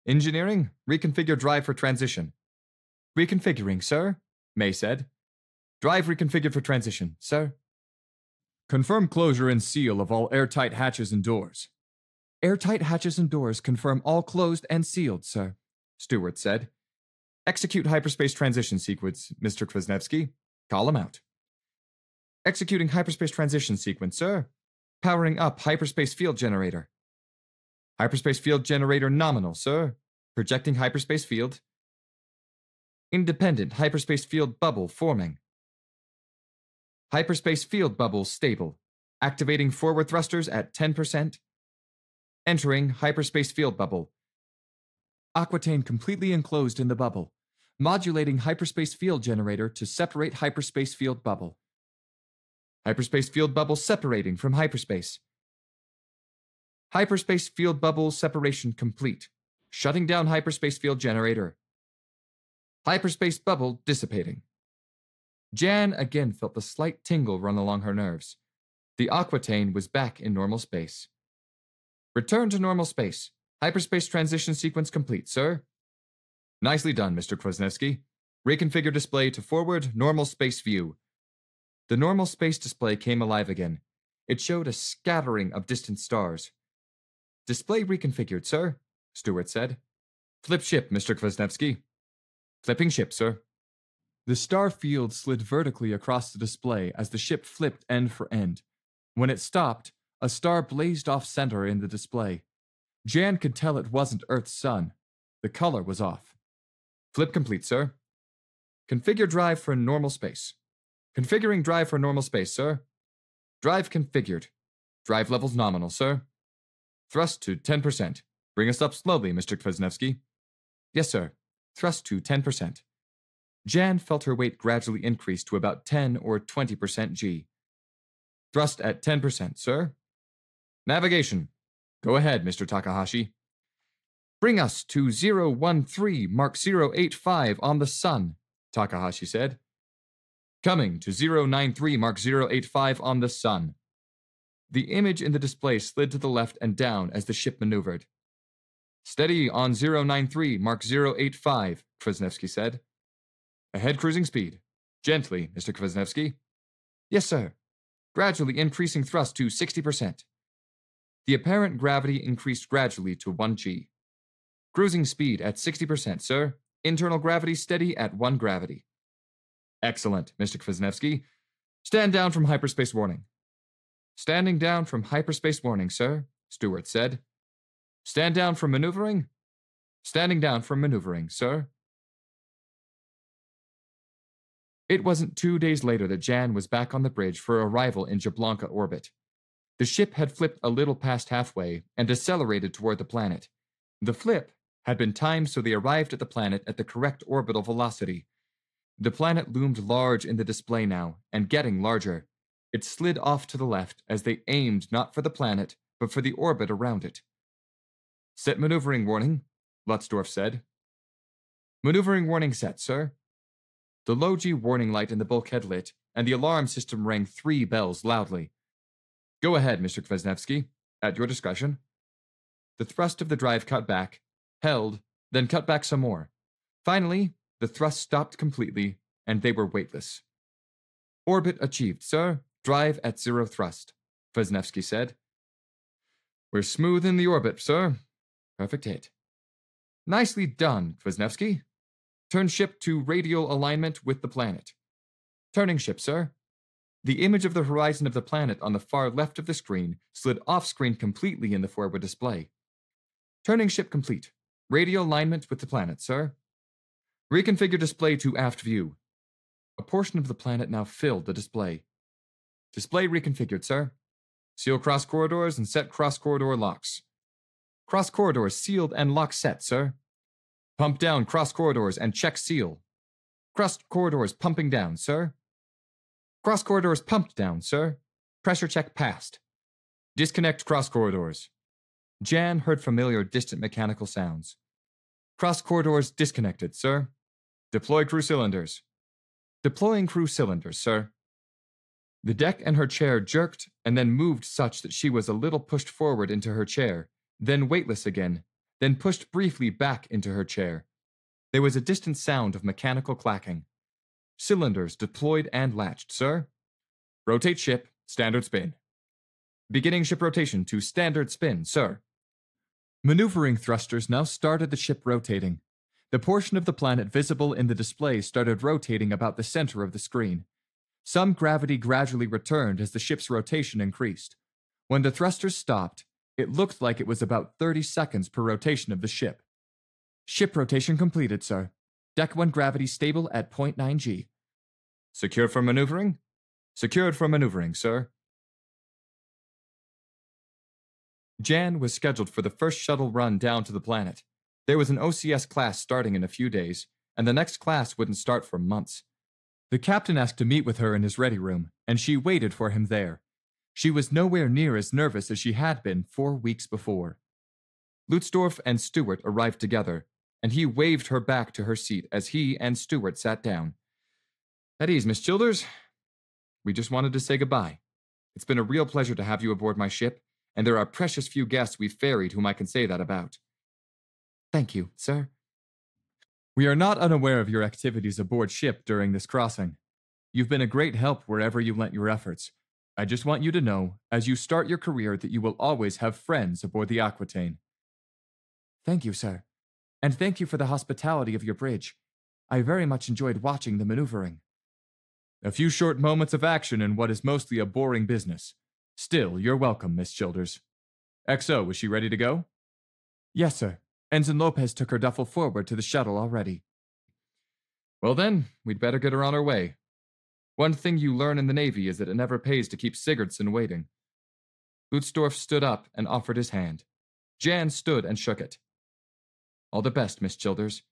Engineering, reconfigure drive for transition. Reconfiguring, sir, May said. Drive reconfigured for transition, sir. Confirm closure and seal of all airtight hatches and doors. Airtight hatches and doors confirm all closed and sealed, sir, Stewart said. Execute hyperspace transition sequence, Mr. Kwasniewski. Call him out. Executing hyperspace transition sequence, sir. Powering up hyperspace field generator. Hyperspace field generator nominal, sir. Projecting hyperspace field. Independent hyperspace field bubble forming. Hyperspace field bubble stable. Activating forward thrusters at 10%. Entering hyperspace field bubble. Aquatane completely enclosed in the bubble. Modulating hyperspace field generator to separate hyperspace field bubble. Hyperspace field bubble separating from hyperspace. Hyperspace field bubble separation complete. Shutting down hyperspace field generator. Hyperspace bubble dissipating. Jan again felt the slight tingle run along her nerves. The Aquatane was back in normal space. Return to normal space. Hyperspace transition sequence complete, sir. Nicely done, Mr. Kwasniewski. Reconfigure display to forward normal space view. The normal space display came alive again. It showed a scattering of distant stars. Display reconfigured, sir, Stewart said. Flip ship, Mr. Kwasniewski. Flipping ship, sir. The star field slid vertically across the display as the ship flipped end for end. When it stopped, a star blazed off center in the display. Jan could tell it wasn't Earth's sun. The color was off. Flip complete, sir. Configure drive for normal space. Configuring drive for normal space, sir. Drive configured. Drive levels nominal, sir. Thrust to 10%. Bring us up slowly, Mr. Kwasniewski. Yes, sir. Thrust to 10%. Jan felt her weight gradually increase to about 10 or 20% G. Thrust at 10%, sir. Navigation. Go ahead, Mr. Takahashi. Bring us to 013 Mark 085 on the sun, Takahashi said. Coming to 093 Mark 085 on the sun. The image in the display slid to the left and down as the ship maneuvered. Steady on 093 Mark 085, Kwasniewski said. Ahead cruising speed. Gently, Mr. Kwasniewski. Yes, sir. Gradually increasing thrust to 60%. The apparent gravity increased gradually to 1G. Cruising speed at 60%, sir. Internal gravity steady at 1 gravity. Excellent, Mr. Kwasniewski. Stand down from hyperspace warning. Standing down from hyperspace warning, sir, Stewart said. Stand down from maneuvering? Standing down from maneuvering, sir. It wasn't 2 days later that Jan was back on the bridge for arrival in Jablonka orbit. The ship had flipped a little past halfway and decelerated toward the planet. The flip had been timed so they arrived at the planet at the correct orbital velocity. The planet loomed large in the display now, and getting larger. It slid off to the left as they aimed not for the planet, but for the orbit around it. Set maneuvering warning, Lutzdorf said. Maneuvering warning set, sir. The low-G warning light in the bulkhead lit, and the alarm system rang 3 bells loudly. Go ahead, Mr. Kwasniewski, at your discretion. The thrust of the drive cut back, held, then cut back some more. Finally, the thrust stopped completely, and they were weightless. Orbit achieved, sir. Drive at 0 thrust, Kwasniewski said. We're smooth in the orbit, sir. Perfect hit. Nicely done, Kwasniewski. Turn ship to radial alignment with the planet. Turning ship, sir. The image of the horizon of the planet on the far left of the screen slid off-screen completely in the forward display. Turning ship complete. Radio alignment with the planet, sir. Reconfigure display to aft view. A portion of the planet now filled the display. Display reconfigured, sir. Seal cross corridors and set cross corridor locks. Cross corridors sealed and lock set, sir. Pump down cross corridors and check seal. Cross corridors pumping down, sir. Cross corridors pumped down, sir. Pressure check passed. Disconnect cross corridors. Jan heard familiar distant mechanical sounds. Cross corridors disconnected, sir. Deploy crew cylinders. Deploying crew cylinders, sir. The deck and her chair jerked and then moved such that she was a little pushed forward into her chair, then weightless again, then pushed briefly back into her chair. There was a distant sound of mechanical clacking. Cylinders deployed and latched, sir. Rotate ship, standard spin. Beginning ship rotation to standard spin, sir. Maneuvering thrusters now started the ship rotating. The portion of the planet visible in the display started rotating about the center of the screen. Some gravity gradually returned as the ship's rotation increased. When the thrusters stopped, it looked like it was about 30 seconds per rotation of the ship. Ship rotation completed, sir. Deck 1 gravity stable at 0.9 G. Secure for maneuvering? Secured for maneuvering, sir. Jan was scheduled for the first shuttle run down to the planet. There was an OCS class starting in a few days, and the next class wouldn't start for months. The captain asked to meet with her in his ready room, and she waited for him there. She was nowhere near as nervous as she had been 4 weeks before. Lutzdorf and Stewart arrived together, and he waved her back to her seat as he and Stewart sat down. At ease, Miss Childers. We just wanted to say goodbye. It's been a real pleasure to have you aboard my ship, and there are precious few guests we've ferried whom I can say that about. Thank you, sir. We are not unaware of your activities aboard ship during this crossing. You've been a great help wherever you lent your efforts. I just want you to know, as you start your career, that you will always have friends aboard the Aquitaine. Thank you, sir. And thank you for the hospitality of your bridge. I very much enjoyed watching the maneuvering. A few short moments of action in what is mostly a boring business. Still, you're welcome, Miss Childers. XO, is she ready to go? Yes, sir. Ensign Lopez took her duffel forward to the shuttle already. Well then, we'd better get her on her way. One thing you learn in the Navy is that it never pays to keep Sigurdsson waiting. Lutzdorf stood up and offered his hand. Jan stood and shook it. All the best, Miss Childers.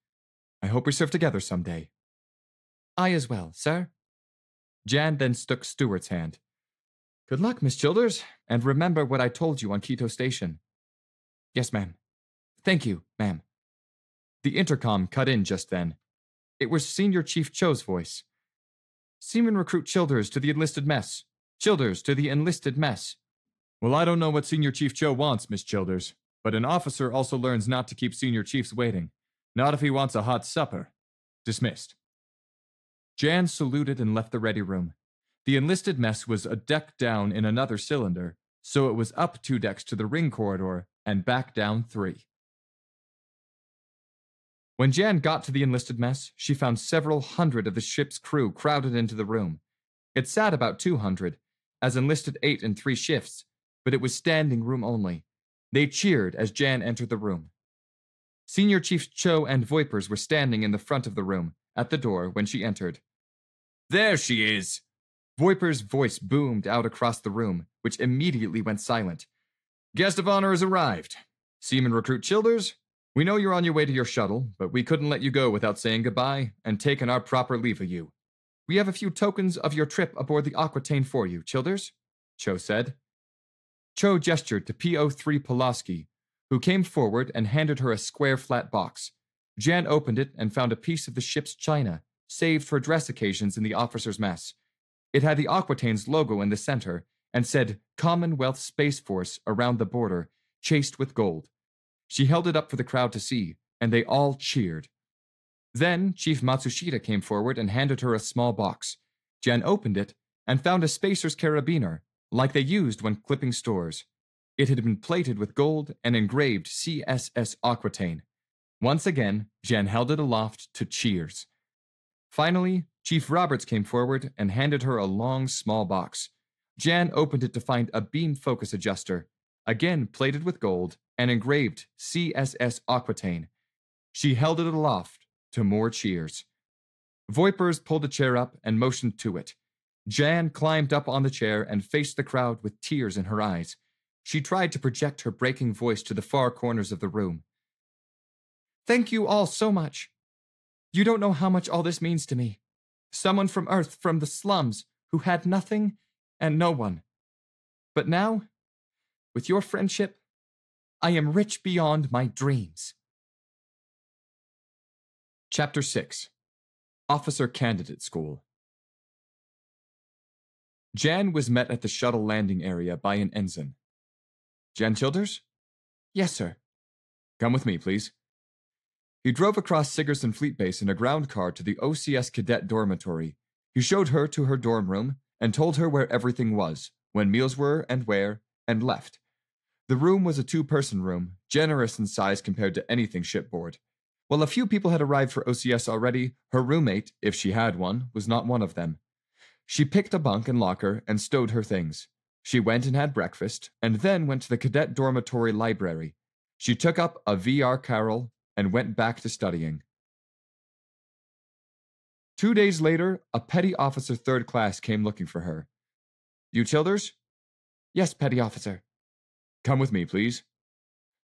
I hope we serve together someday. I as well, sir. Jan then shook Stewart's hand. Good luck, Miss Childers, and remember what I told you on Quito Station. Yes, ma'am. Thank you, ma'am. The intercom cut in just then. It was Senior Chief Cho's voice. Seaman recruit Childers to the enlisted mess. Childers to the enlisted mess. Well, I don't know what Senior Chief Cho wants, Miss Childers, but an officer also learns not to keep senior chiefs waiting. Not if he wants a hot supper. Dismissed. Jan saluted and left the ready room. The enlisted mess was a deck down in another cylinder, so it was up 2 decks to the ring corridor and back down 3. When Jan got to the enlisted mess, she found several hundred of the ship's crew crowded into the room. It sat about 200, as enlisted 8 in 3 shifts, but it was standing room only. They cheered as Jan entered the room. Senior Chiefs Cho and Voipers were standing in the front of the room, at the door, when she entered. There she is! Voipers' voice boomed out across the room, which immediately went silent. Guest of honor has arrived. Seaman Recruit Childers, we know you're on your way to your shuttle, but we couldn't let you go without saying goodbye and taking our proper leave of you. We have a few tokens of your trip aboard the Aquitaine for you, Childers, Cho said. Cho gestured to PO3 Pulaski, who came forward and handed her a square flat box. Jan opened it and found a piece of the ship's china, saved for dress occasions in the officers' mess. It had the Aquitaine's logo in the center and said Commonwealth Space Force around the border, chased with gold. She held it up for the crowd to see, and they all cheered. Then Chief Matsushita came forward and handed her a small box. Jan opened it and found a spacer's carabiner, like they used when clipping stores. It had been plated with gold and engraved CSS Aquitaine. Once again, Jan held it aloft to cheers. Finally, Chief Roberts came forward and handed her a long, small box. Jan opened it to find a beam focus adjuster, again plated with gold and engraved CSS Aquitaine, She held it aloft to more cheers. Voipers pulled a chair up and motioned to it. Jan climbed up on the chair and faced the crowd with tears in her eyes. She tried to project her breaking voice to the far corners of the room. Thank you all so much. You don't know how much all this means to me. Someone from Earth, from the slums, who had nothing and no one. But now, with your friendship, I am rich beyond my dreams. Chapter 6. Officer Candidate School. Jan was met at the shuttle landing area by an ensign. Jan Childers? Yes, sir. Come with me, please. He drove across Sigerson Fleet Base in a ground car to the OCS cadet dormitory. He showed her to her dorm room and told her where everything was, when meals were and where, and left. The room was a two-person room, generous in size compared to anything shipboard. While a few people had arrived for OCS already, her roommate, if she had one, was not one of them. She picked a bunk and locker and stowed her things. She went and had breakfast, and then went to the cadet dormitory library. She took up a VR carol and went back to studying. 2 days later, a petty officer 3rd class came looking for her. You Childers? Yes, petty officer. Come with me, please.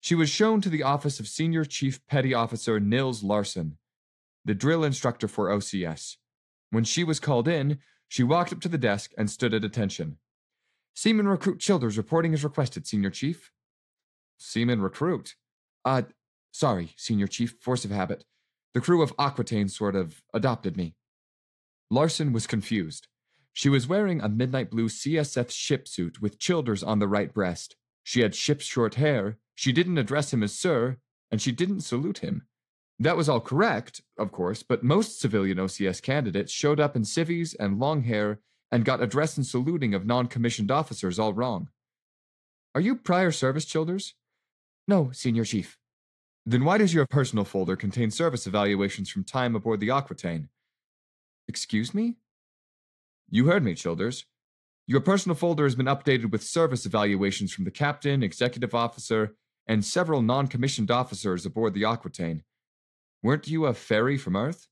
She was shown to the office of Senior Chief Petty Officer Nils Larson, the drill instructor for OCS. When she was called in, she walked up to the desk and stood at attention. Seaman Recruit Childers reporting as requested, Senior Chief. Seaman Recruit? Sorry, Senior Chief, force of habit. The crew of Aquitaine sort of adopted me. Larson was confused. She was wearing a midnight blue CSF ship suit with Childers on the right breast. She had ship's short hair, she didn't address him as sir, and she didn't salute him. That was all correct, of course, but most civilian OCS candidates showed up in civvies and long hair and got address and saluting of non-commissioned officers all wrong. Are you prior service, Childers? No, Senior Chief. Then why does your personal folder contain service evaluations from time aboard the Aquitaine? Excuse me? You heard me, Childers. Your personal folder has been updated with service evaluations from the captain, executive officer, and several non-commissioned officers aboard the Aquitaine. Weren't you a ferry from Earth?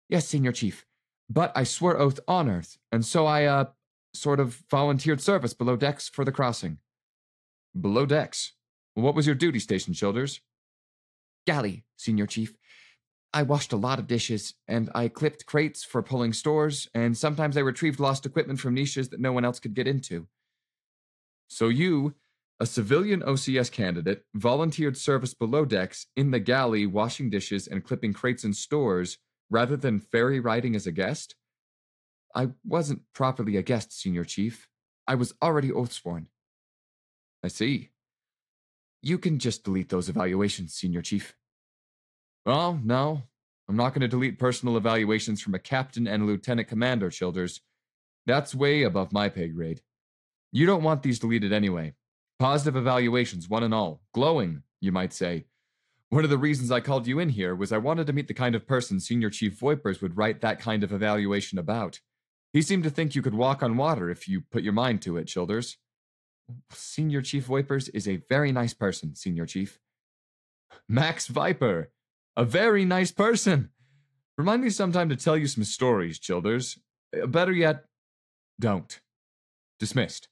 Yes, Senior Chief, but I swore oath on Earth, and so I, sort of volunteered service below decks for the crossing. Below decks? Well, what was your duty station, Childers? Galley, Senior Chief. I washed a lot of dishes, and I clipped crates for pulling stores, and sometimes I retrieved lost equipment from niches that no one else could get into. So you, a civilian OCS candidate, volunteered service below decks in the galley washing dishes and clipping crates in stores rather than ferry riding as a guest? I wasn't properly a guest, Senior Chief. I was already oath-sworn. I see. You can just delete those evaluations, Senior Chief. Well, no. I'm not going to delete personal evaluations from a captain and a lieutenant commander, Childers. That's way above my pay grade. You don't want these deleted anyway. Positive evaluations, one and all. Glowing, you might say. One of the reasons I called you in here was I wanted to meet the kind of person Senior Chief Voipers would write that kind of evaluation about. He seemed to think you could walk on water if you put your mind to it, Childers. Senior Chief Voipers is a very nice person, Senior Chief. Max Viper! A very nice person! Remind me sometime to tell you some stories, Childers. Better yet, don't. Dismissed.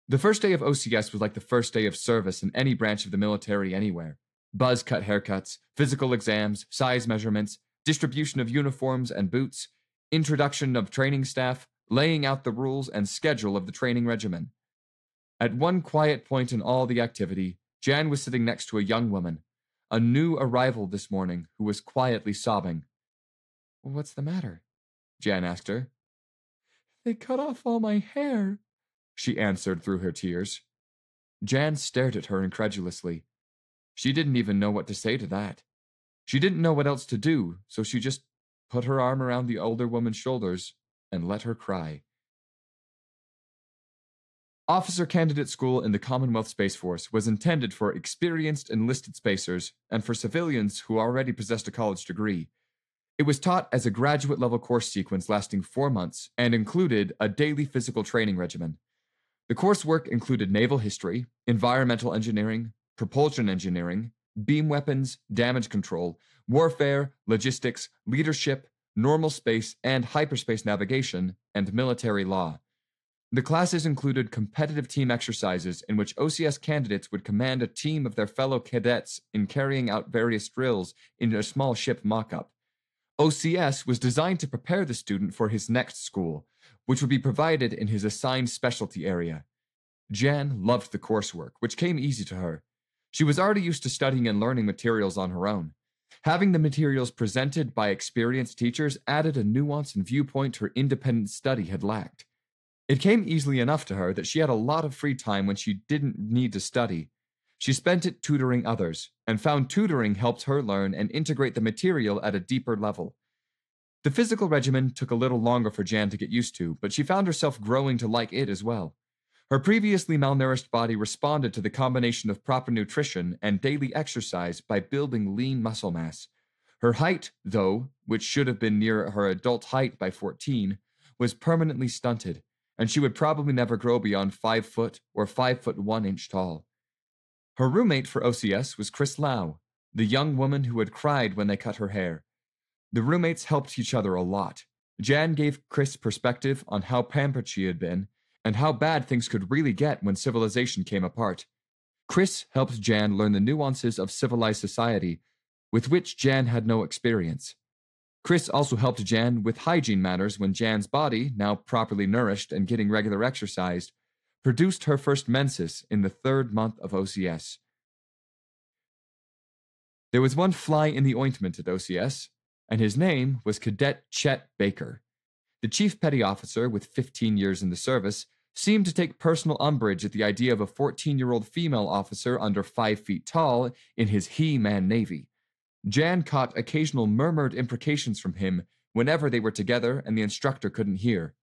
The first day of OCS was like the first day of service in any branch of the military anywhere. Buzz-cut haircuts, physical exams, size measurements, distribution of uniforms and boots, introduction of training staff, laying out the rules and schedule of the training regimen. At one quiet point in all the activity, Jan was sitting next to a young woman, a new arrival this morning, who was quietly sobbing. What's the matter? Jan asked her. They cut off all my hair, she answered through her tears. Jan stared at her incredulously. She didn't even know what to say to that. She didn't know what else to do, so she just put her arm around the older woman's shoulders and let her cry. Officer Candidate School in the Commonwealth Space Force was intended for experienced enlisted spacers and for civilians who already possessed a college degree. It was taught as a graduate-level course sequence lasting 4 months and included a daily physical training regimen. The coursework included naval history, environmental engineering, propulsion engineering, beam weapons, damage control, warfare, logistics, leadership, normal space and hyperspace navigation, and military law. The classes included competitive team exercises in which OCS candidates would command a team of their fellow cadets in carrying out various drills in a small ship mock-up. OCS was designed to prepare the student for his next school, which would be provided in his assigned specialty area. Jan loved the coursework, which came easy to her. She was already used to studying and learning materials on her own. Having the materials presented by experienced teachers added a nuance and viewpoint her independent study had lacked. It came easily enough to her that she had a lot of free time when she didn't need to study. She spent it tutoring others, and found tutoring helped her learn and integrate the material at a deeper level. The physical regimen took a little longer for Jan to get used to, but she found herself growing to like it as well. Her previously malnourished body responded to the combination of proper nutrition and daily exercise by building lean muscle mass. Her height, though, which should have been near her adult height by 14, was permanently stunted, and she would probably never grow beyond 5 foot or 5 foot 1 inch tall. Her roommate for OCS was Chris Lau, the young woman who had cried when they cut her hair. The roommates helped each other a lot. Jan gave Chris perspective on how pampered she had been, and how bad things could really get when civilization came apart. Chris helped Jan learn the nuances of civilized society, with which Jan had no experience. Chris also helped Jan with hygiene matters when Jan's body, now properly nourished and getting regular exercise, produced her first menses in the 3rd month of OCS. There was one fly in the ointment at OCS, and his name was Cadet Chet Baker. The chief petty officer, with 15 years in the service, seemed to take personal umbrage at the idea of a 14-year-old female officer under 5 feet tall in his He-Man Navy. Jan caught occasional murmured imprecations from him whenever they were together and the instructor couldn't hear.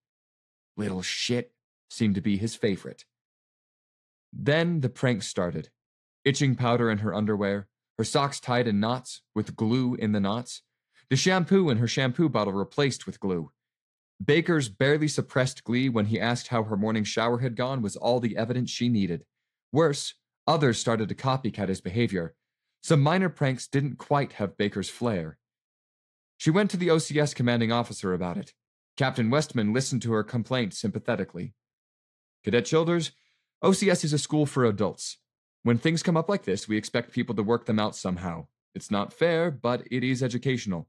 Little shit seemed to be his favorite. Then the pranks started. Itching powder in her underwear, her socks tied in knots, with glue in the knots, the shampoo in her shampoo bottle replaced with glue. Baker's barely suppressed glee when he asked how her morning shower had gone was all the evidence she needed. Worse, others started to copycat his behavior. Some minor pranks didn't quite have Baker's flair. She went to the OCS commanding officer about it. Captain Westman listened to her complaint sympathetically. Cadet Childers, OCS is a school for adults. When things come up like this, we expect people to work them out somehow. It's not fair, but it is educational.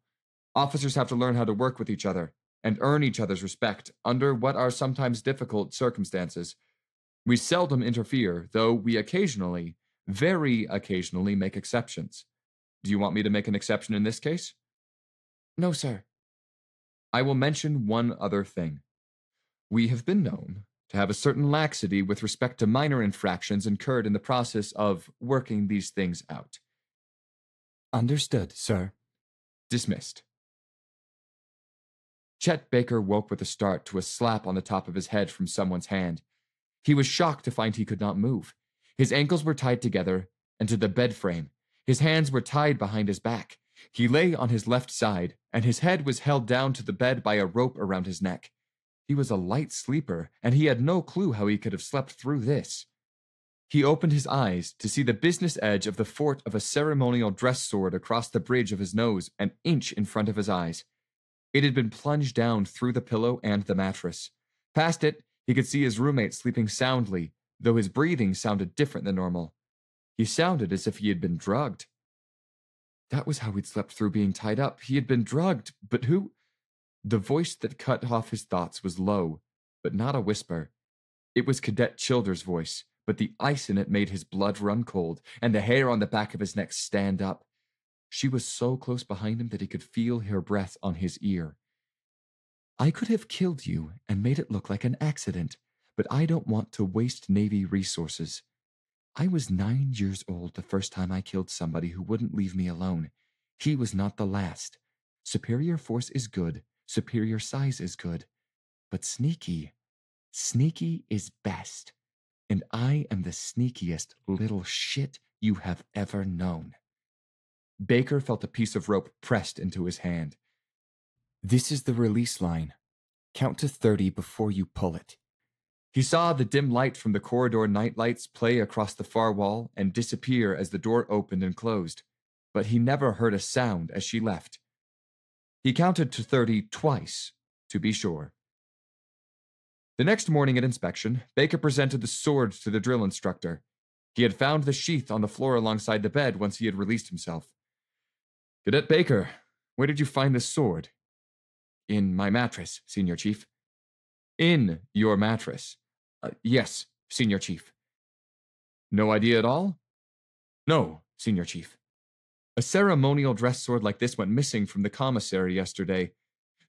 Officers have to learn how to work with each other and earn each other's respect under what are sometimes difficult circumstances. We seldom interfere, though we occasionally, very occasionally, make exceptions. Do you want me to make an exception in this case? No, sir. I will mention one other thing. We have been known to have a certain laxity with respect to minor infractions incurred in the process of working these things out. Understood, sir. Dismissed. Chet Baker woke with a start to a slap on the top of his head from someone's hand. He was shocked to find he could not move. His ankles were tied together and to the bed frame. His hands were tied behind his back. He lay on his left side, and his head was held down to the bed by a rope around his neck. He was a light sleeper, and he had no clue how he could have slept through this. He opened his eyes to see the business edge of the fort of a ceremonial dress sword across the bridge of his nose, an inch in front of his eyes. It had been plunged down through the pillow and the mattress. Past it, he could see his roommate sleeping soundly, though his breathing sounded different than normal. He sounded as if he had been drugged. That was how he'd slept through being tied up. He had been drugged, but who? The voice that cut off his thoughts was low, but not a whisper. It was Cadet Childers' voice, but the ice in it made his blood run cold, and the hair on the back of his neck stand up. She was so close behind him that he could feel her breath on his ear. I could have killed you and made it look like an accident, but I don't want to waste Navy resources. I was 9 years old the first time I killed somebody who wouldn't leave me alone. He was not the last. Superior force is good. Superior size is good. But sneaky is best. And I am the sneakiest little shit you have ever known. Baker felt a piece of rope pressed into his hand. This is the release line. Count to 30 before you pull it. He saw the dim light from the corridor nightlights play across the far wall and disappear as the door opened and closed, but he never heard a sound as she left. He counted to 30 twice, to be sure. The next morning at inspection, Baker presented the sword to the drill instructor. He had found the sheath on the floor alongside the bed once he had released himself. "Cadet Baker, where did you find this sword?" "In my mattress, Senior Chief." "In your mattress?" "Yes, Senior Chief." "No idea at all?" "No, Senior Chief." "A ceremonial dress sword like this went missing from the commissary yesterday.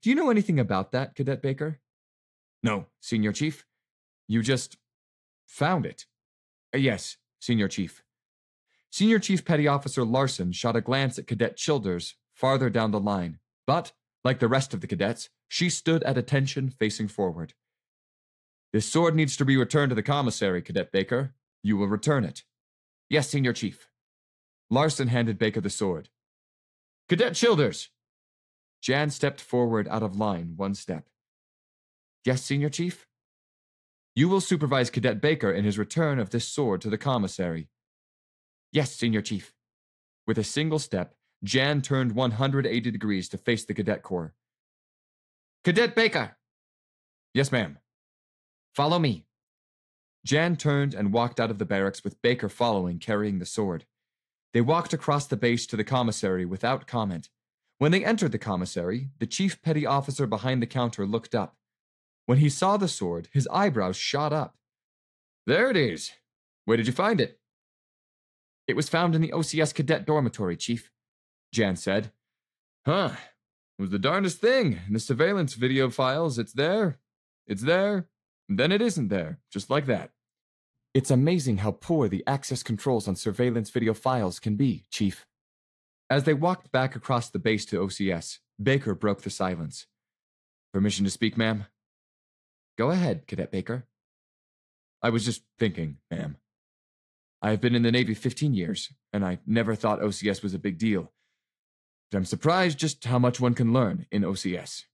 Do you know anything about that, Cadet Baker?" "No, Senior Chief." "You just found it?" "Yes, Senior Chief." Senior Chief Petty Officer Larson shot a glance at Cadet Childers farther down the line, but, like the rest of the cadets, she stood at attention facing forward. "This sword needs to be returned to the commissary, Cadet Baker. You will return it." "Yes, Senior Chief." Larson handed Baker the sword. "Cadet Childers!" Jan stepped forward out of line one step. "Yes, Senior Chief?" "You will supervise Cadet Baker in his return of this sword to the commissary." "Yes, Senior Chief." With a single step, Jan turned 180 degrees to face the Cadet Corps. "Cadet Baker!" "Yes, ma'am." "Follow me." Jan turned and walked out of the barracks with Baker following, carrying the sword. They walked across the base to the commissary without comment. When they entered the commissary, the chief petty officer behind the counter looked up. When he saw the sword, his eyebrows shot up. "There it is. Where did you find it?" "It was found in the OCS cadet dormitory, Chief," Jan said. "Huh. It was the darndest thing. In the surveillance video files, it's there, and then it isn't there, just like that." "It's amazing how poor the access controls on surveillance video files can be, Chief." As they walked back across the base to OCS, Baker broke the silence. "Permission to speak, ma'am?" "Go ahead, Cadet Baker." "I was just thinking, ma'am. I have been in the Navy 15 years, and I never thought OCS was a big deal. But I'm surprised just how much one can learn in OCS."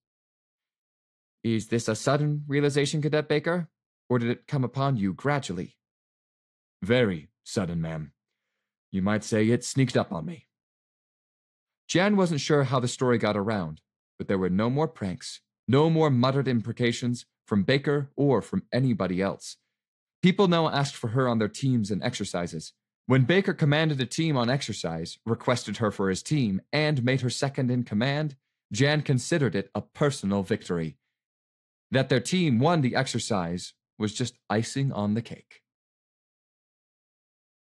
"Is this a sudden realization, Cadet Baker, or did it come upon you gradually?" "Very sudden, ma'am. You might say it sneaked up on me." Jan wasn't sure how the story got around, but there were no more pranks, no more muttered imprecations from Baker or from anybody else. People now asked for her on their teams and exercises. When Baker commanded a team on exercise, requested her for his team, and made her second in command, Jan considered it a personal victory. That their team won the exercise was just icing on the cake.